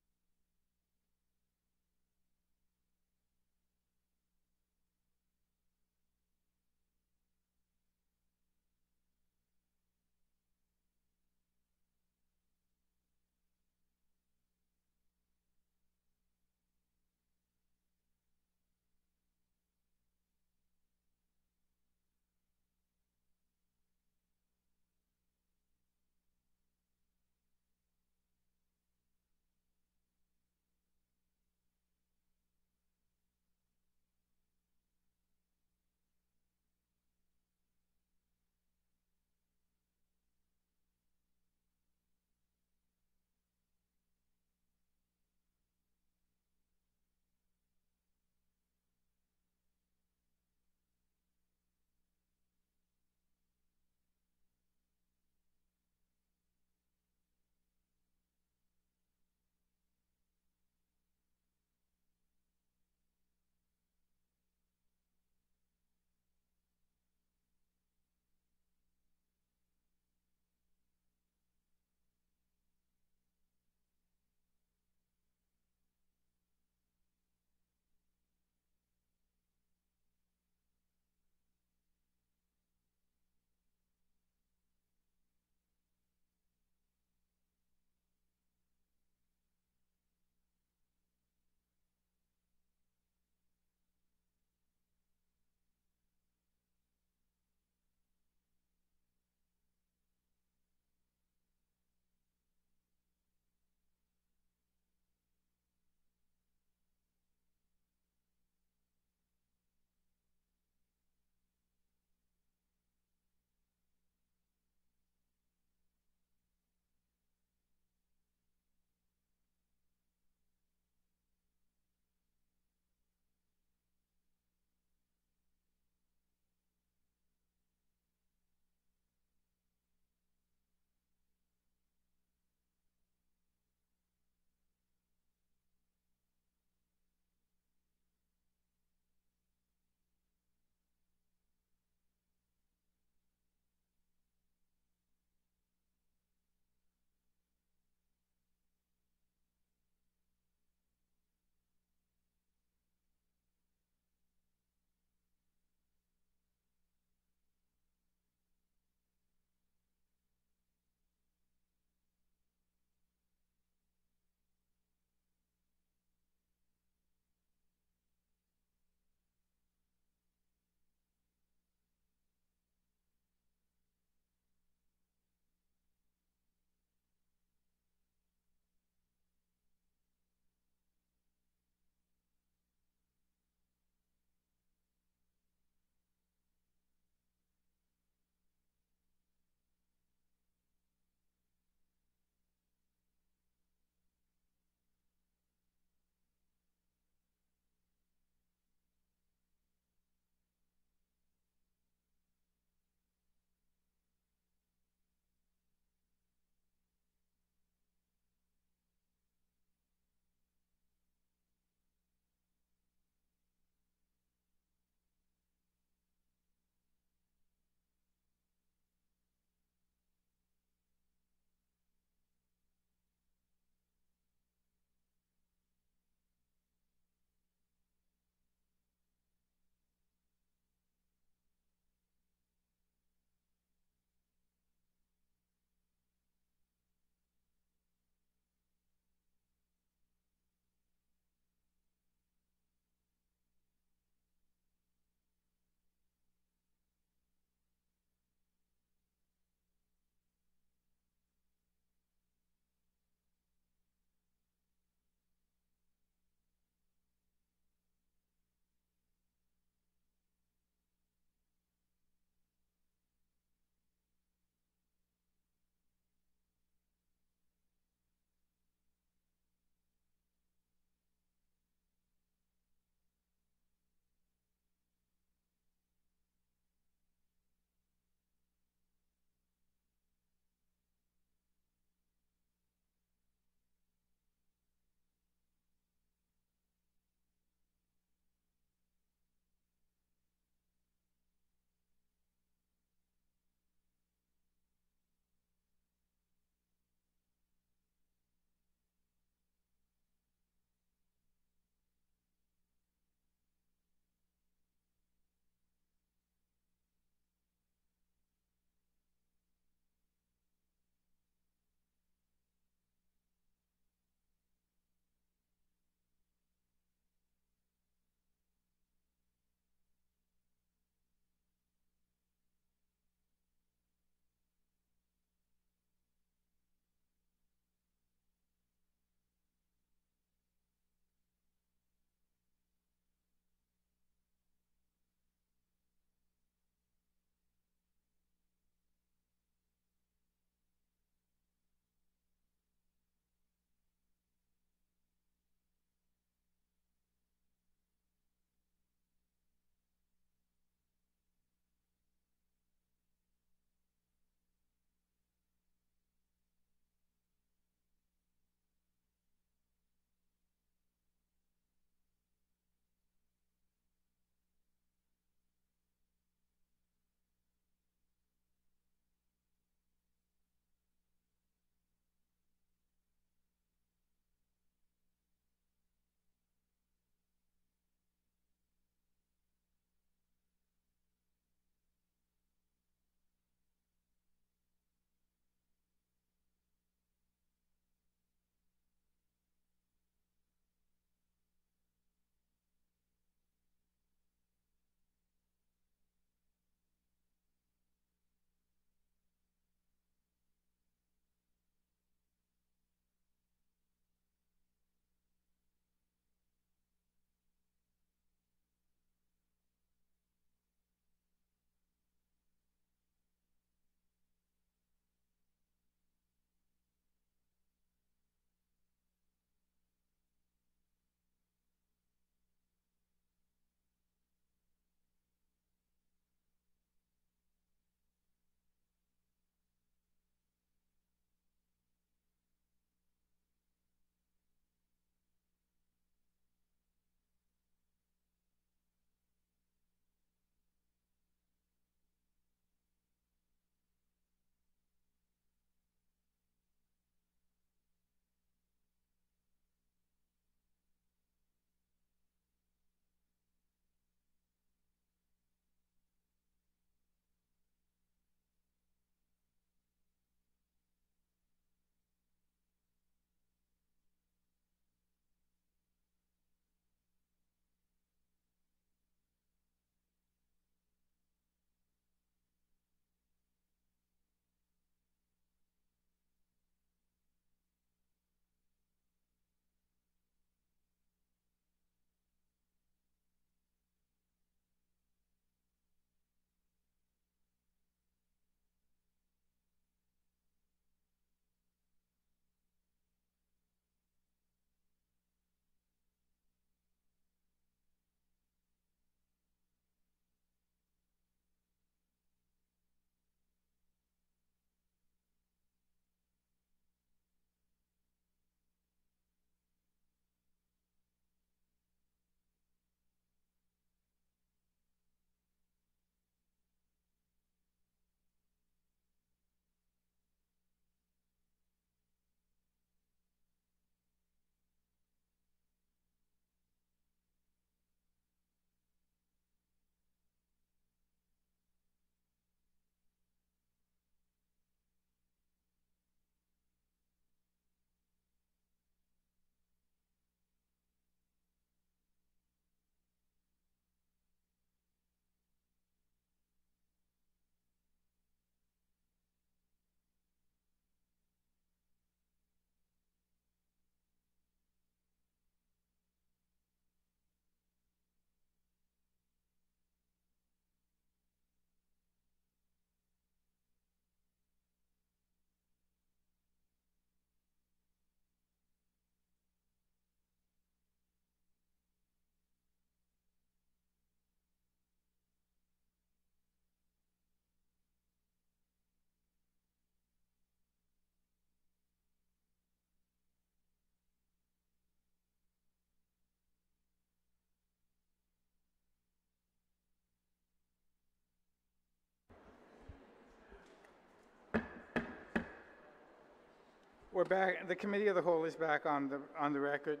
We're back, the Committee of the Whole is back on the record.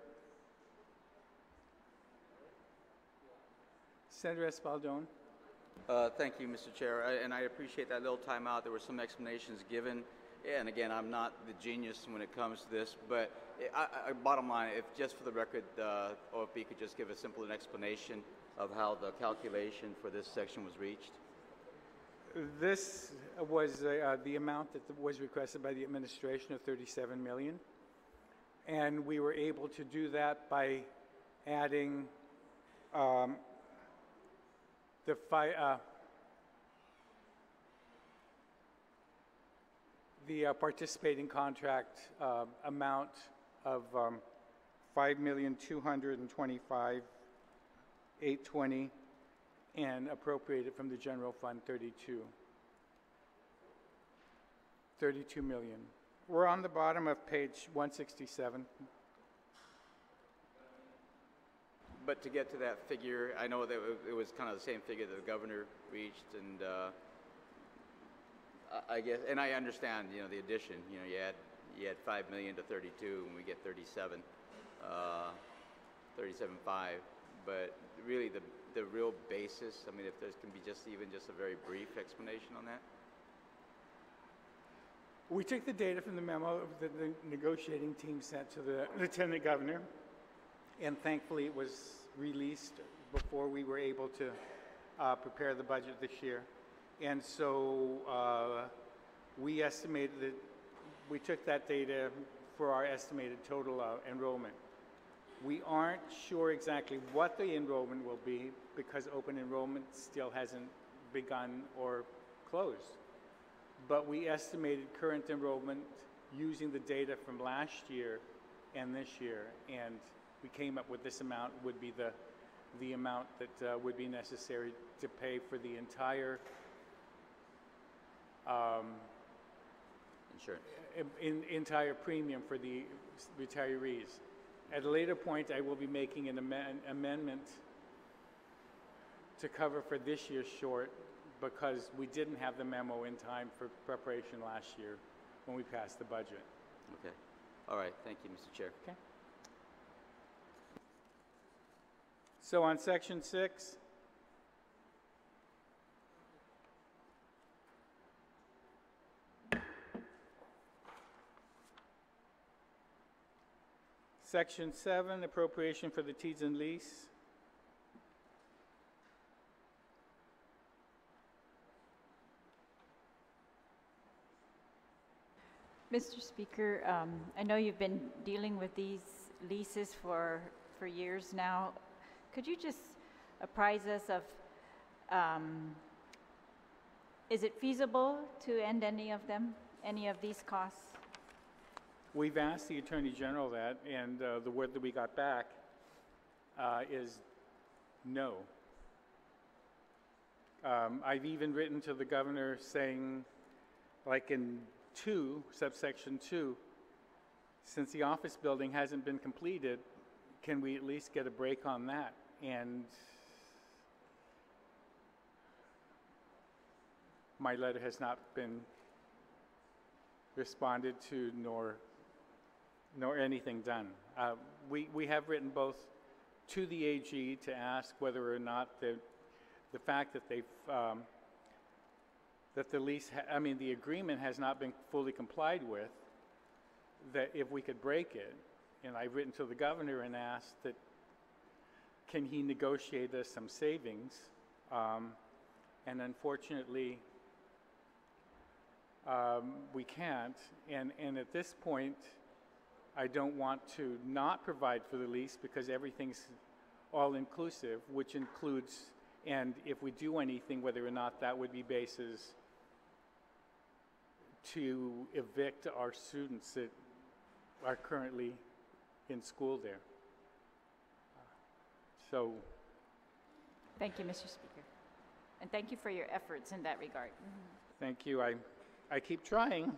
Senator Espaldon. Thank you, Mr. Chair, and I appreciate that little timeout. There were some explanations given, and again, I'm not the genius when it comes to this, but bottom line, if just for the record, OFB could just give a simple explanation of how the calculation for this section was reached. This was the amount that was requested by the administration of $37 million, and we were able to do that by adding the participating contract amount of $5,225,820 and appropriated from the general fund $32 million. We're on the bottom of page 167. But to get to that figure, I know that it was kind of the same figure that the governor reached, and I guess, and I understand, you know, the addition. You know, you had 5 million to 32, and we get 37, 37.5. But really, the real basis. I mean, if there can be just a very brief explanation on that. We took the data from the memo that the negotiating team sent to the lieutenant governor, and thankfully it was released before we were able to prepare the budget this year. And so we estimated that we took that data for our estimated total enrollment. We aren't sure exactly what the enrollment will be because open enrollment still hasn't begun or closed. But we estimated current enrollment using the data from last year and this year, and we came up with this amount would be the amount that would be necessary to pay for the entire insurance, entire premium for the retirees. At a later point, I will be making an amendment to cover for this year's short because we didn't have the memo in time for preparation last year when we passed the budget. Okay. All right. Thank you, Mr. Chair. Okay. So on section 6, section 7, appropriation for the Teeds and lease. Mr. Speaker, I know you've been dealing with these leases for years now. Could you just apprise us of, is it feasible to end any of them, any of these costs? We've asked the Attorney General that, and the word that we got back is no. I've even written to the governor saying, like in subsection 2, since the office building hasn't been completed, can we at least get a break on that? And my letter has not been responded to, nor anything done. We have written both to the AG to ask whether or not the fact that they've that the lease, the agreement has not been fully complied with, that if we could break it, and I've written to the governor and asked that can he negotiate us some savings, and unfortunately we can't, and at this point I don't want to not provide for the lease because everything's all-inclusive, which includes, and if we do anything, whether or not that would be basis to evict our students that are currently in school there. So. Thank you, Mr. Speaker. And thank you for your efforts in that regard. Thank you. I keep trying.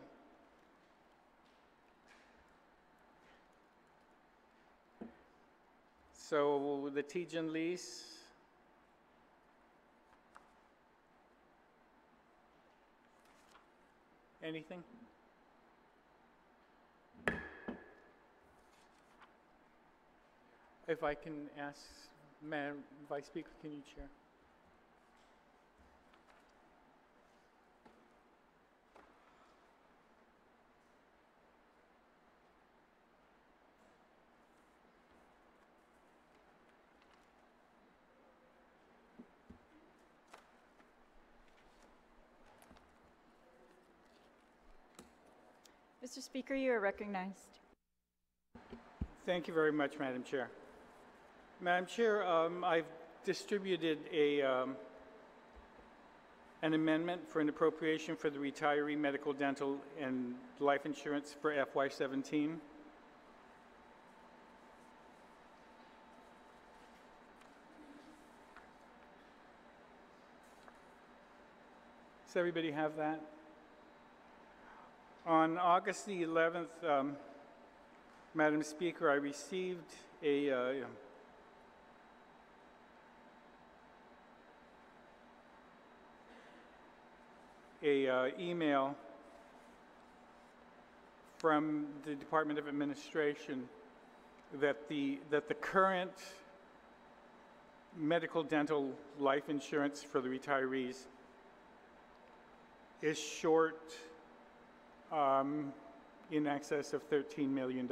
So the Tejan lease. Anything? If I can ask, Madam Vice Speaker, can you chair? Mr. Speaker, you are recognized. Thank you very much, Madam Chair. Madam Chair, I've distributed an amendment for an appropriation for the retiree medical, dental, and life insurance for FY17. Does everybody have that? On August the 11th, Madam Speaker, I received a email from the Department of Administration that the current medical, dental, life insurance for the retirees is short in excess of $13 million.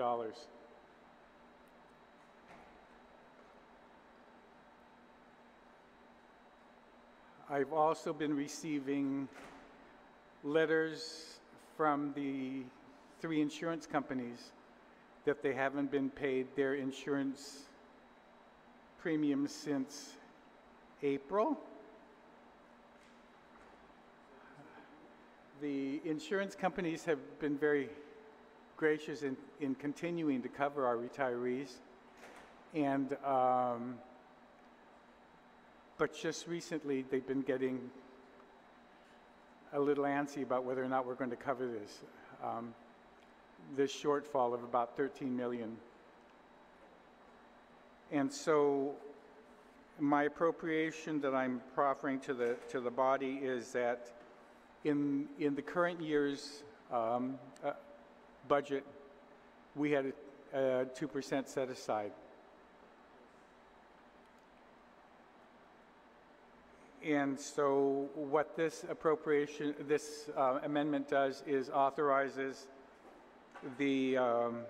I've also been receiving letters from the 3 insurance companies that they haven't been paid their insurance premiums since April. The insurance companies have been very gracious in continuing to cover our retirees, and but just recently they've been getting a little antsy about whether or not we're going to cover this shortfall of about $13 million. And so my appropriation that I'm proffering to the body is that in the current year's budget, we had a 2% set aside. And so what this amendment does is authorizes that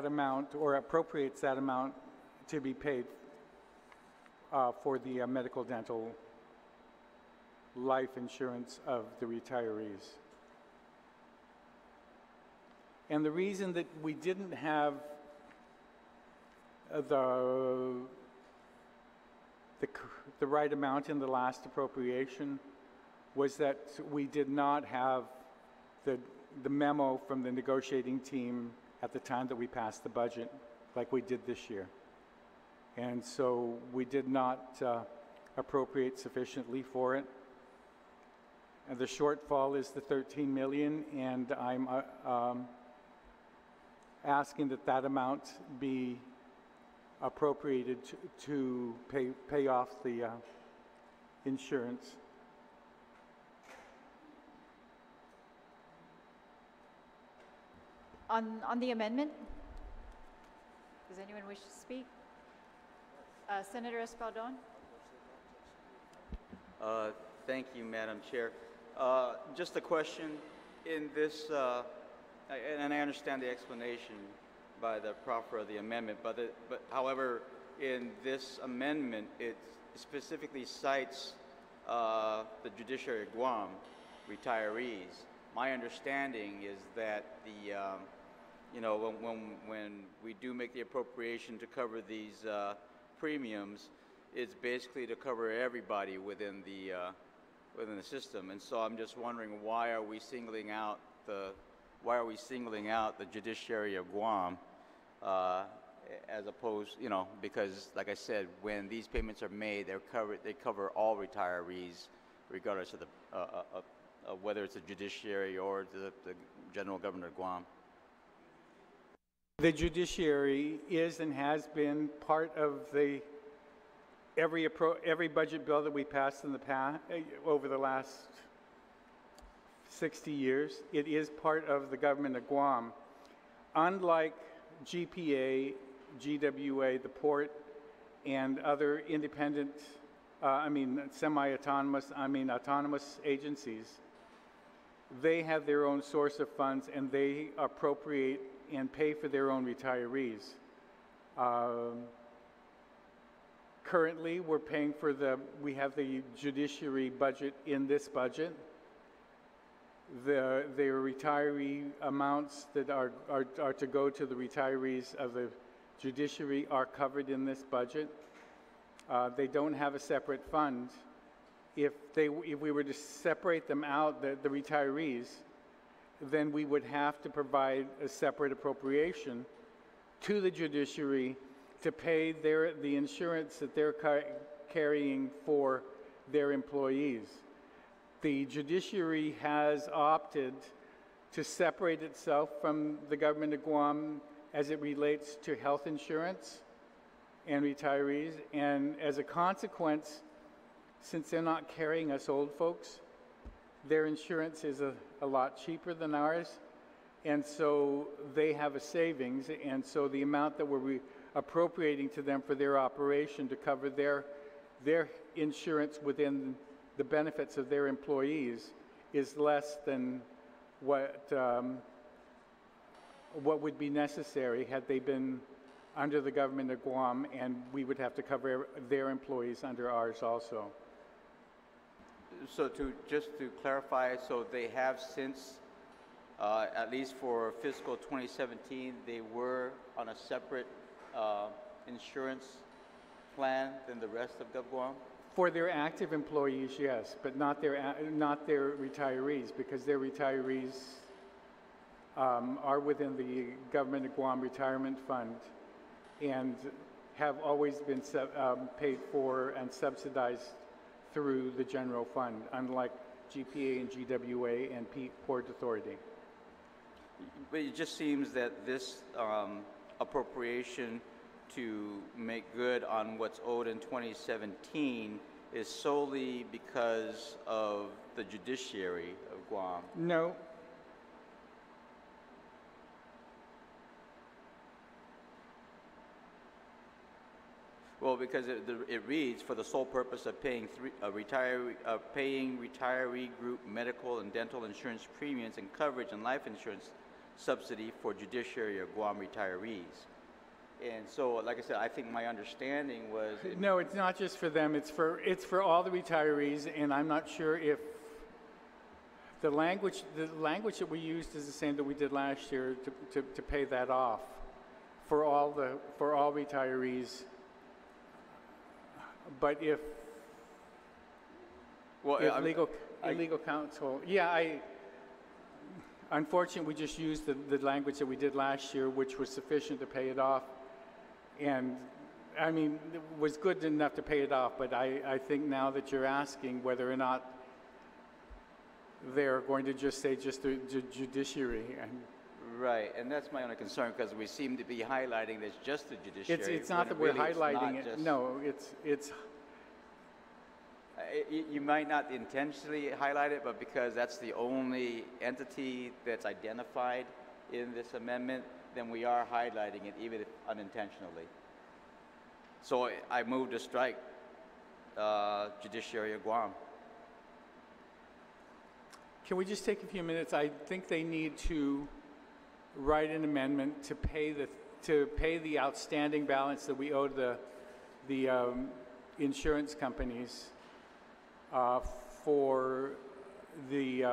amount, or appropriates that amount, to be paid for the medical, dental, life insurance of the retirees. And the reason that we didn't have the right amount in the last appropriation was that we did not have the memo from the negotiating team at the time that we passed the budget like we did this year. And so we did not appropriate sufficiently for it. And the shortfall is the $13 million, and I'm asking that amount be appropriated to pay off the insurance. On the amendment, does anyone wish to speak? Senator Espaldon. Thank you, Madam Chair. Just a question in this, and I understand the explanation by the proffer of the amendment, but however, in this amendment, it specifically cites the Judiciary of Guam retirees. My understanding is that when we do make the appropriation to cover these premiums, it's basically to cover everybody within the system. And so I'm just wondering, why are we singling out the Judiciary of Guam as opposed, because like I said, when these payments are made, they cover all retirees, regardless of whether it's the judiciary or the general government of Guam. The judiciary is and has been part of every budget bill that we passed in the past over the last 60 years. It is part of the government of Guam. Unlike GPA, GWA, the port, and other independent, semi-autonomous, autonomous agencies, they have their own source of funds and they appropriate and pay for their own retirees. Currently, we're paying for we have the judiciary budget in this budget. Their retiree amounts that are to go to the retirees of the judiciary are covered in this budget. They don't have a separate fund. If we were to separate them out, the retirees, then we would have to provide a separate appropriation to the judiciary to pay the insurance that they're carrying for their employees. The judiciary has opted to separate itself from the government of Guam as it relates to health insurance and retirees, and as a consequence, since they're not carrying us old folks, their insurance is a lot cheaper than ours, and so they have a savings, and so the amount that we're appropriating to them for their operation to cover their insurance within the benefits of their employees is less than what would be necessary had they been under the government of Guam, and we would have to cover their employees under ours also. So just to clarify, so they have since, at least for fiscal 2017, they were on a separate insurance plan than the rest of GovGuam? For their active employees, yes, but not their retirees, because their retirees are within the Government of Guam Retirement Fund and have always been paid for and subsidized through the general fund, unlike GPA and GWA and Port Authority. But it just seems that this appropriation to make good on what's owed in 2017 is solely because of the judiciary of Guam. No. Well, because it reads, for the sole purpose of paying retiree group medical and dental insurance premiums and coverage and life insurance subsidy for judiciary of Guam retirees. And so, like I said, I think my understanding was... No, it's not just for them. It's for all the retirees, and I'm not sure if the language that we used is the same that we did last year to pay that off for all retirees. But if legal counsel, unfortunately, we just used the language that we did last year, which was sufficient to pay it off. And, I mean, it was good enough to pay it off, but I think now that you're asking whether or not they're going to just say the judiciary. Right, and that's my only concern, because we seem to be highlighting this just the judiciary. It's not that we're highlighting it. No, it's... You might not intentionally highlight it, but because that's the only entity that's identified in this amendment, then we are highlighting it, even if unintentionally. So I move to strike Judiciary of Guam. Can we just take a few minutes? I think they need to write an amendment to pay the outstanding balance that we owe the insurance companies for the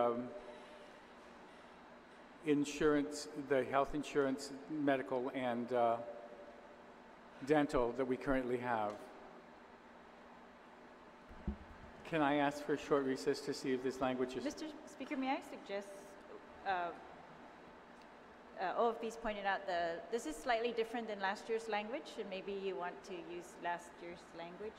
insurance, the health insurance, medical, and dental that we currently have. Can I ask for a short recess to see if this language is... Mr. Speaker, may I suggest, OFB's pointed out this is slightly different than last year's language, and maybe you want to use last year's language?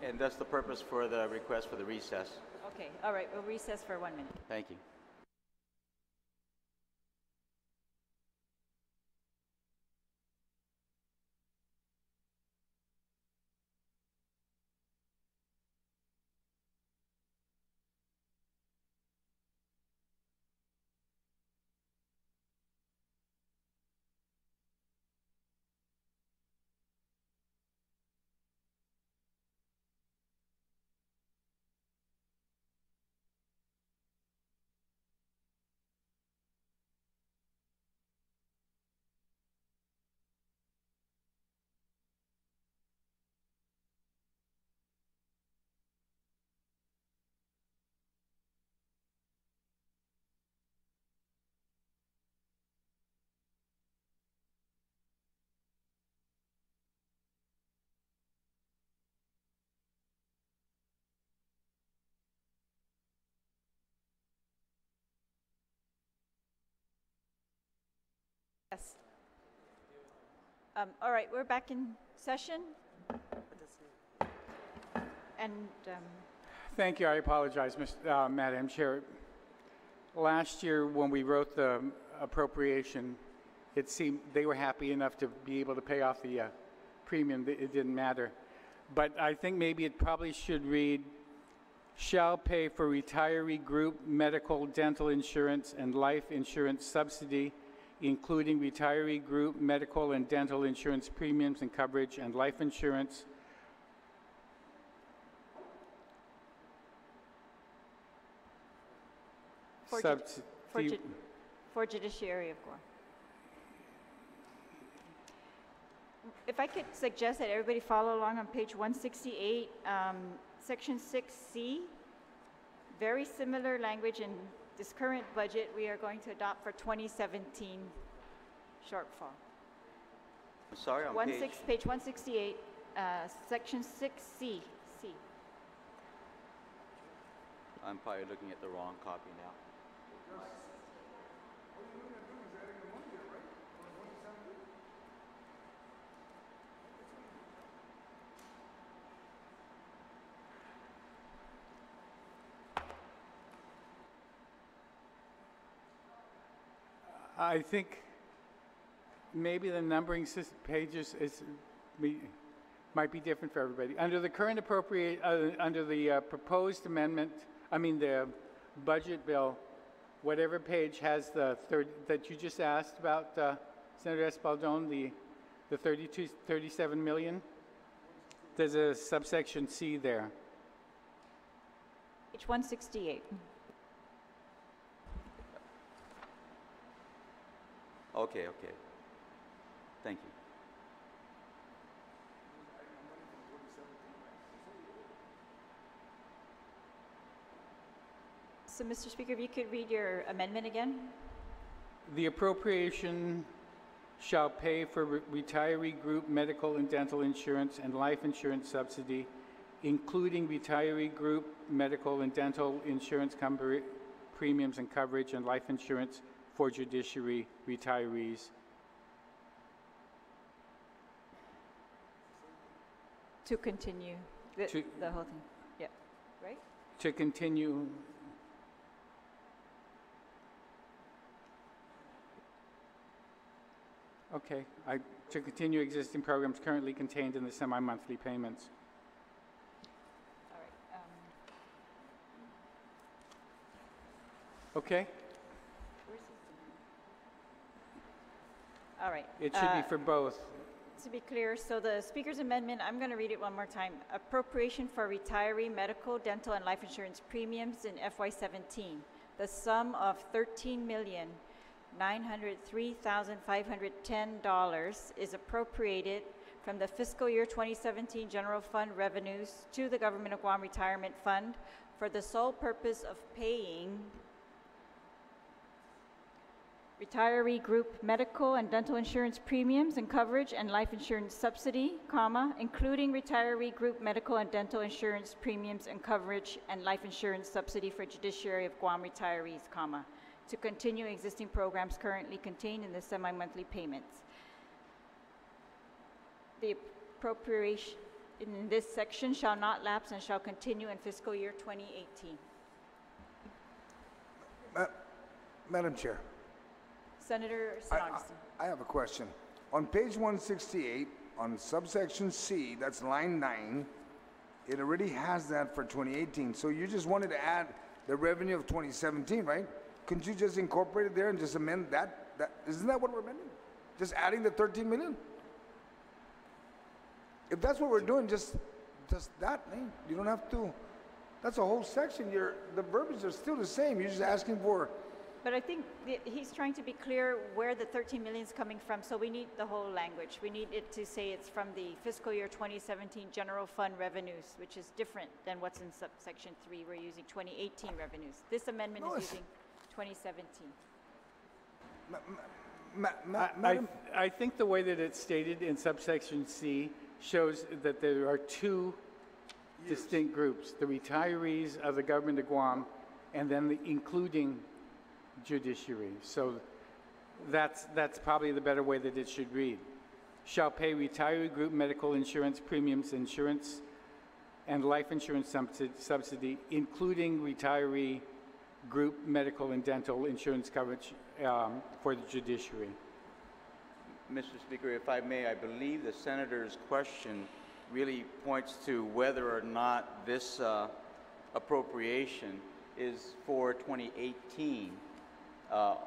And that's the purpose for the request for the recess. Okay, all right, we'll recess for 1 minute. Thank you. All right, we're back in session. And Thank you. I apologize, Madam Chair. Last year, when we wrote the appropriation, it seemed they were happy enough to be able to pay off the premium. It didn't matter. But I think maybe it probably should read, shall pay for retiree group medical, dental insurance, and life insurance subsidy, including retiree group medical and dental insurance premiums and coverage and life insurance for Judiciary of Guam. If I could suggest that everybody follow along on page 168, section 6C, very similar language in this current budget we are going to adopt for 2017 shortfall. I'm sorry, on page 168, section 6C. C. I'm probably looking at the wrong copy now. I think maybe the numbering pages might be different for everybody. Under the current under the proposed amendment, the budget bill, whatever page has the third that you just asked about, Senator Espaldon, the 37 million, there's a subsection C there. Page 168. Okay. Thank you. So, Mr. Speaker, if you could read your amendment again. The appropriation shall pay for retiree group medical and dental insurance and life insurance subsidy, including retiree group medical and dental insurance premiums and coverage and life insurance for judiciary retirees. To continue the whole thing. Yeah. Right? To continue. Okay. To continue existing programs currently contained in the semi-monthly payments. All right. Okay. All right. It should be for both. To be clear, so the Speaker's amendment, I'm going to read it one more time. Appropriation for retiree medical, dental, and life insurance premiums in FY17. The sum of $13,903,510 is appropriated from the fiscal year 2017 general fund revenues to the Government of Guam Retirement Fund for the sole purpose of paying retiree group medical and dental insurance premiums and coverage and life insurance subsidy, including retiree group medical and dental insurance premiums and coverage and life insurance subsidy for Judiciary of Guam retirees, to continue existing programs currently contained in the semi-monthly payments. The appropriation in this section shall not lapse and shall continue in fiscal year 2018. Madam Chair. Senator Sinogson. I have a question. On page 168, on subsection C, that's line 9, it already has that for 2018. So you just wanted to add the revenue of 2017, right? Couldn't you just incorporate it there and just amend that? Isn't that what we're amending? Just adding the 13 million? If that's what we're doing, just that, man. You don't have to. That's a whole section. The verbiage are still the same. You're just asking for. But I think he's trying to be clear where the 13 million is coming from, so we need the whole language. We need it to say it's from the fiscal year 2017 general fund revenues, which is different than what's in subsection 3. We're using 2018 revenues. This amendment is using 2017. I think the way that it's stated in subsection C shows that there are two distinct groups, the retirees of the Government of Guam and then including judiciary. So that's probably the better way that it should read. shall pay retiree group medical insurance premiums, insurance, and life insurance subsidy, including retiree group medical and dental insurance coverage for the judiciary. Mr. Speaker, if I may, I believe the senator's question really points to whether or not this appropriation is for 2018,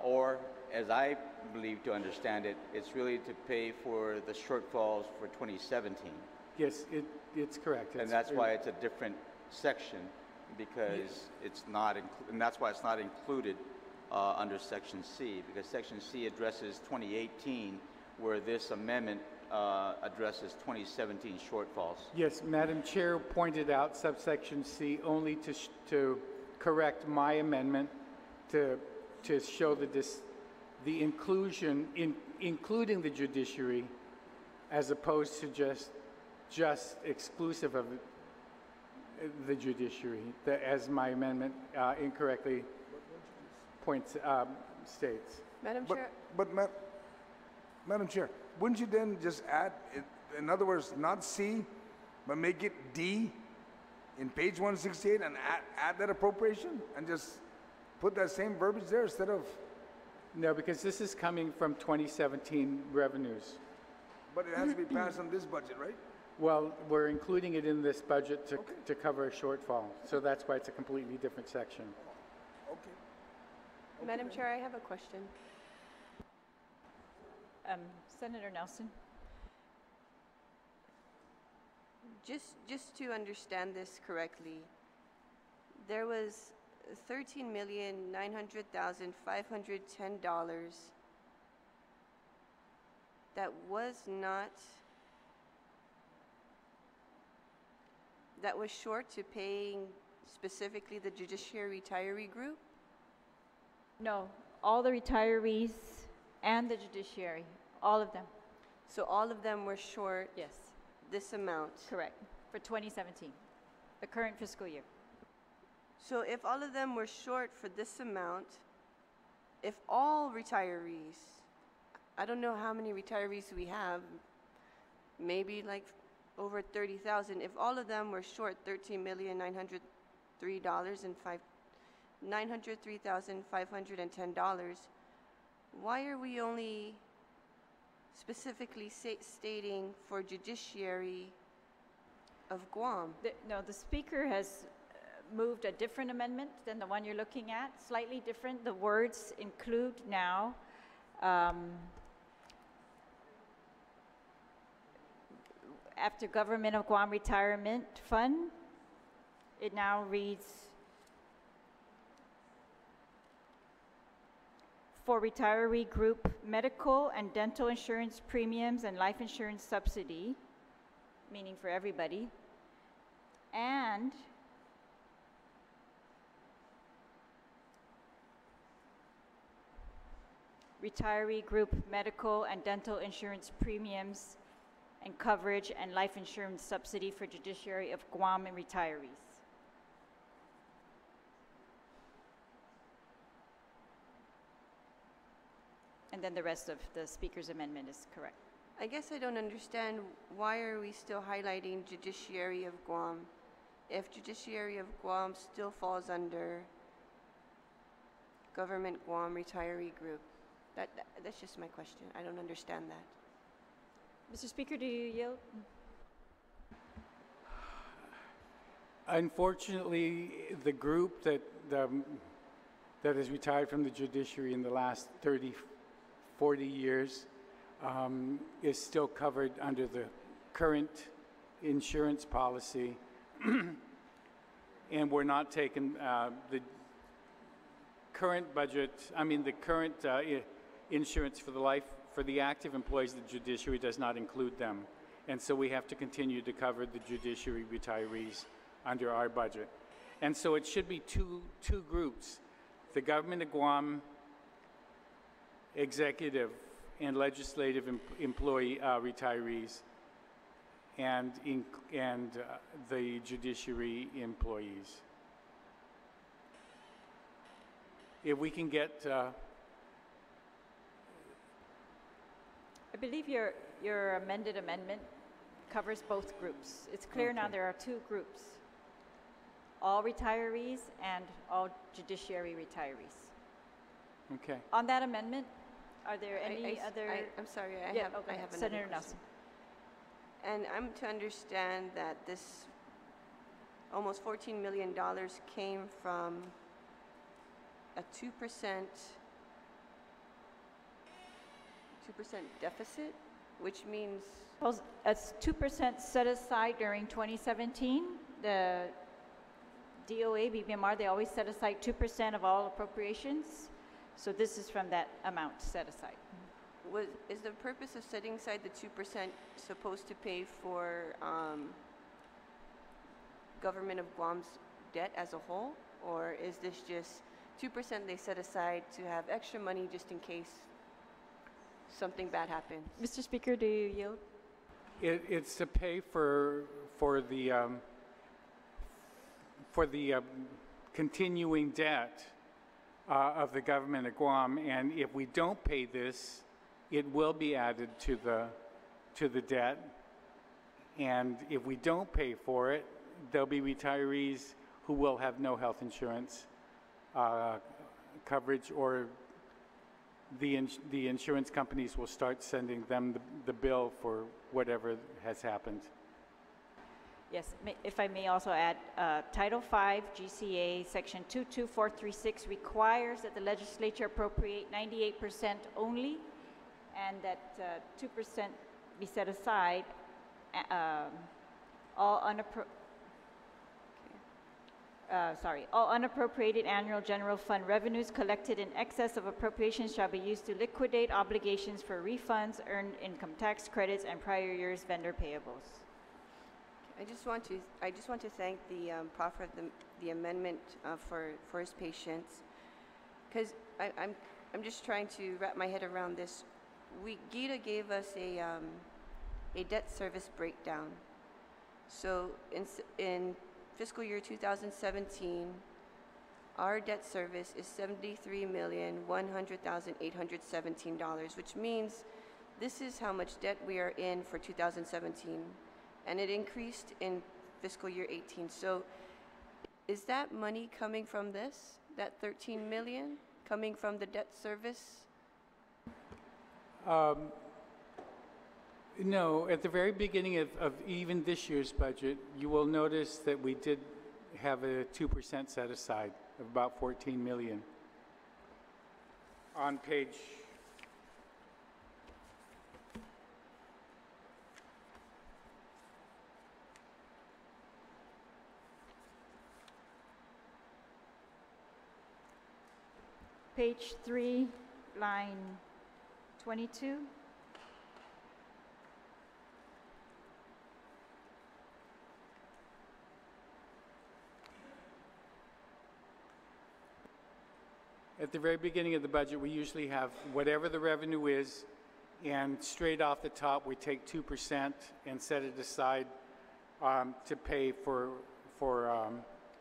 or as I believe to understand it, it's really to pay for the shortfalls for 2017. Yes, it's correct. And that's why it's a different section, because it's not, and that's why it's not included under Section C, because Section C addresses 2018, where this amendment addresses 2017 shortfalls. Yes, Madam Chair pointed out subsection C only to correct my amendment to show the inclusion including the judiciary, as opposed to just exclusive of the judiciary, as my amendment incorrectly states. Madam Chair, Madam Chair, wouldn't you then just add, in other words, not C, but make it D in page 168 and add that appropriation and just put that same verbiage there instead of... No, because this is coming from 2017 revenues. But it has to be passed on this budget, right? Well, we're including it in this budget to cover a shortfall, so that's why it's a completely different section. Okay. Madam Chair, I have a question. Senator Nelson. Just to understand this correctly, there was $13,900,510 that was short to paying specifically the judiciary retiree group? No, all the retirees and the judiciary, all of them. So all of them were short Yes, this amount? correct, for 2017, the current fiscal year. So if all of them were short for this amount, if all retirees, I don't know how many retirees we have, maybe like over 30,000, if all of them were short $903,510, why are we only specifically stating for judiciary of Guam? No, the speaker has moved a different amendment than the one you're looking at, slightly different. The words include now after Government of Guam Retirement Fund, it now reads for retiree group medical and dental insurance premiums and life insurance subsidy, meaning for everybody, and retiree group medical and dental insurance premiums and coverage and life insurance subsidy for judiciary of Guam and retirees. And then the rest of the speaker's amendment is correct. I guess I don't understand, why are we still highlighting judiciary of Guam if judiciary of Guam still falls under Government Guam Retiree Group? That's just my question. I don't understand that. Mr. Speaker, do you yield? Unfortunately, the group that has retired from the judiciary in the last 30, 40 years is still covered under the current insurance policy, and we're not taking the current budget, the current insurance for the active employees of the judiciary does not include them. And so we have to continue to cover the judiciary retirees under our budget. And so it should be two groups, the Government of Guam executive and legislative employee retirees and the judiciary employees. If we can get believe your amended amendment covers both groups. It's clear now Okay. there are two groups, all retirees and all judiciary retirees. Okay. On that amendment, are there any other? I'm sorry, I Yeah, have, okay. I have another Senator question. Nelson. And I'm to understand that this almost $14 million came from a 2% deficit, which means, Well, it's 2% set aside during 2017. The DOA, BBMR, they always set aside 2% of all appropriations. So this is from that amount set aside. is the purpose of setting aside the 2% supposed to pay for government of Guam's debt as a whole? Or is this just 2% they set aside to have extra money just in case something bad happens? Mr. Speaker, do you yield? It's to pay for the continuing debt of the government of Guam, and if we don't pay this, it will be added to the debt. And if we don't pay for it, there'll be retirees who will have no health insurance coverage, or the insurance companies will start sending them the bill for whatever has happened. Yes, if I may also add, Title V GCA Section 22436 requires that the legislature appropriate 98% only, and that 2% be set aside. All unappropriated annual general fund revenues collected in excess of appropriations shall be used to liquidate obligations for refunds, earned income tax credits, and prior year's vendor payables. I just want to thank the proffer of the amendment for his patience, because I'm just trying to wrap my head around this. Gita gave us a debt service breakdown. So in fiscal year 2017, our debt service is $73,100,817, which means this is how much debt we are in for 2017. And it increased in fiscal year 18. So is that money coming from this, that 13 million, coming from the debt service? No, at the very beginning of even this year's budget, you will notice that we did have a 2% set aside of about 14 million. On page Page 3, line 22. At the very beginning of the budget, we usually have whatever the revenue is, and straight off the top, we take 2% and set it aside to pay for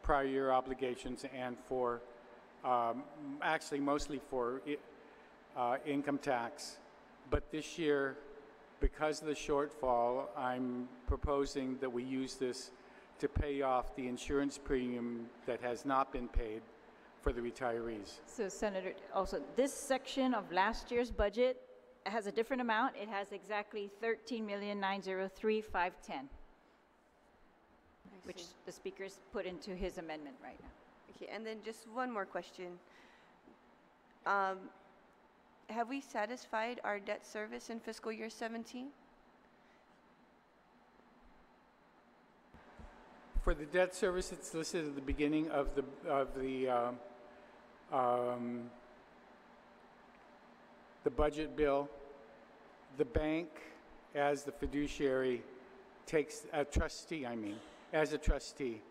prior year obligations and for actually mostly for income tax. But this year, because of the shortfall, I'm proposing that we use this to pay off the insurance premium that has not been paid for the retirees. So Senator, also this section of last year's budget has a different amount. It has exactly 13,903,510, which the speaker's put into his amendment right now. Okay, and then just one more question. Have we satisfied our debt service in fiscal year 17? For the debt service, it's listed at the beginning of the budget bill. The bank, as the fiduciary, takes a trustee. As a trustee,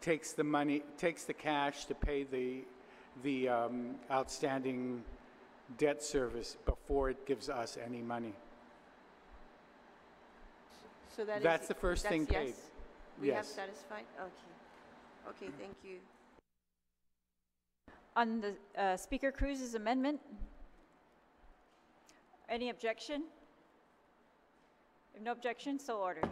takes the money, takes the cash to pay the outstanding debt service before it gives us any money. So that's the first thing paid. Yes? We have satisfied? Okay. Okay, thank you. On the Speaker Cruz's amendment, any objection? If no objection, so ordered.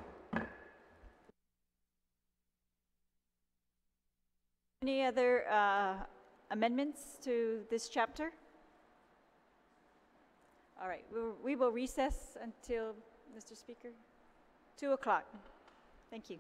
Any other amendments to this chapter? All right, we will recess until, Mr. Speaker, 2 o'clock. Thank you.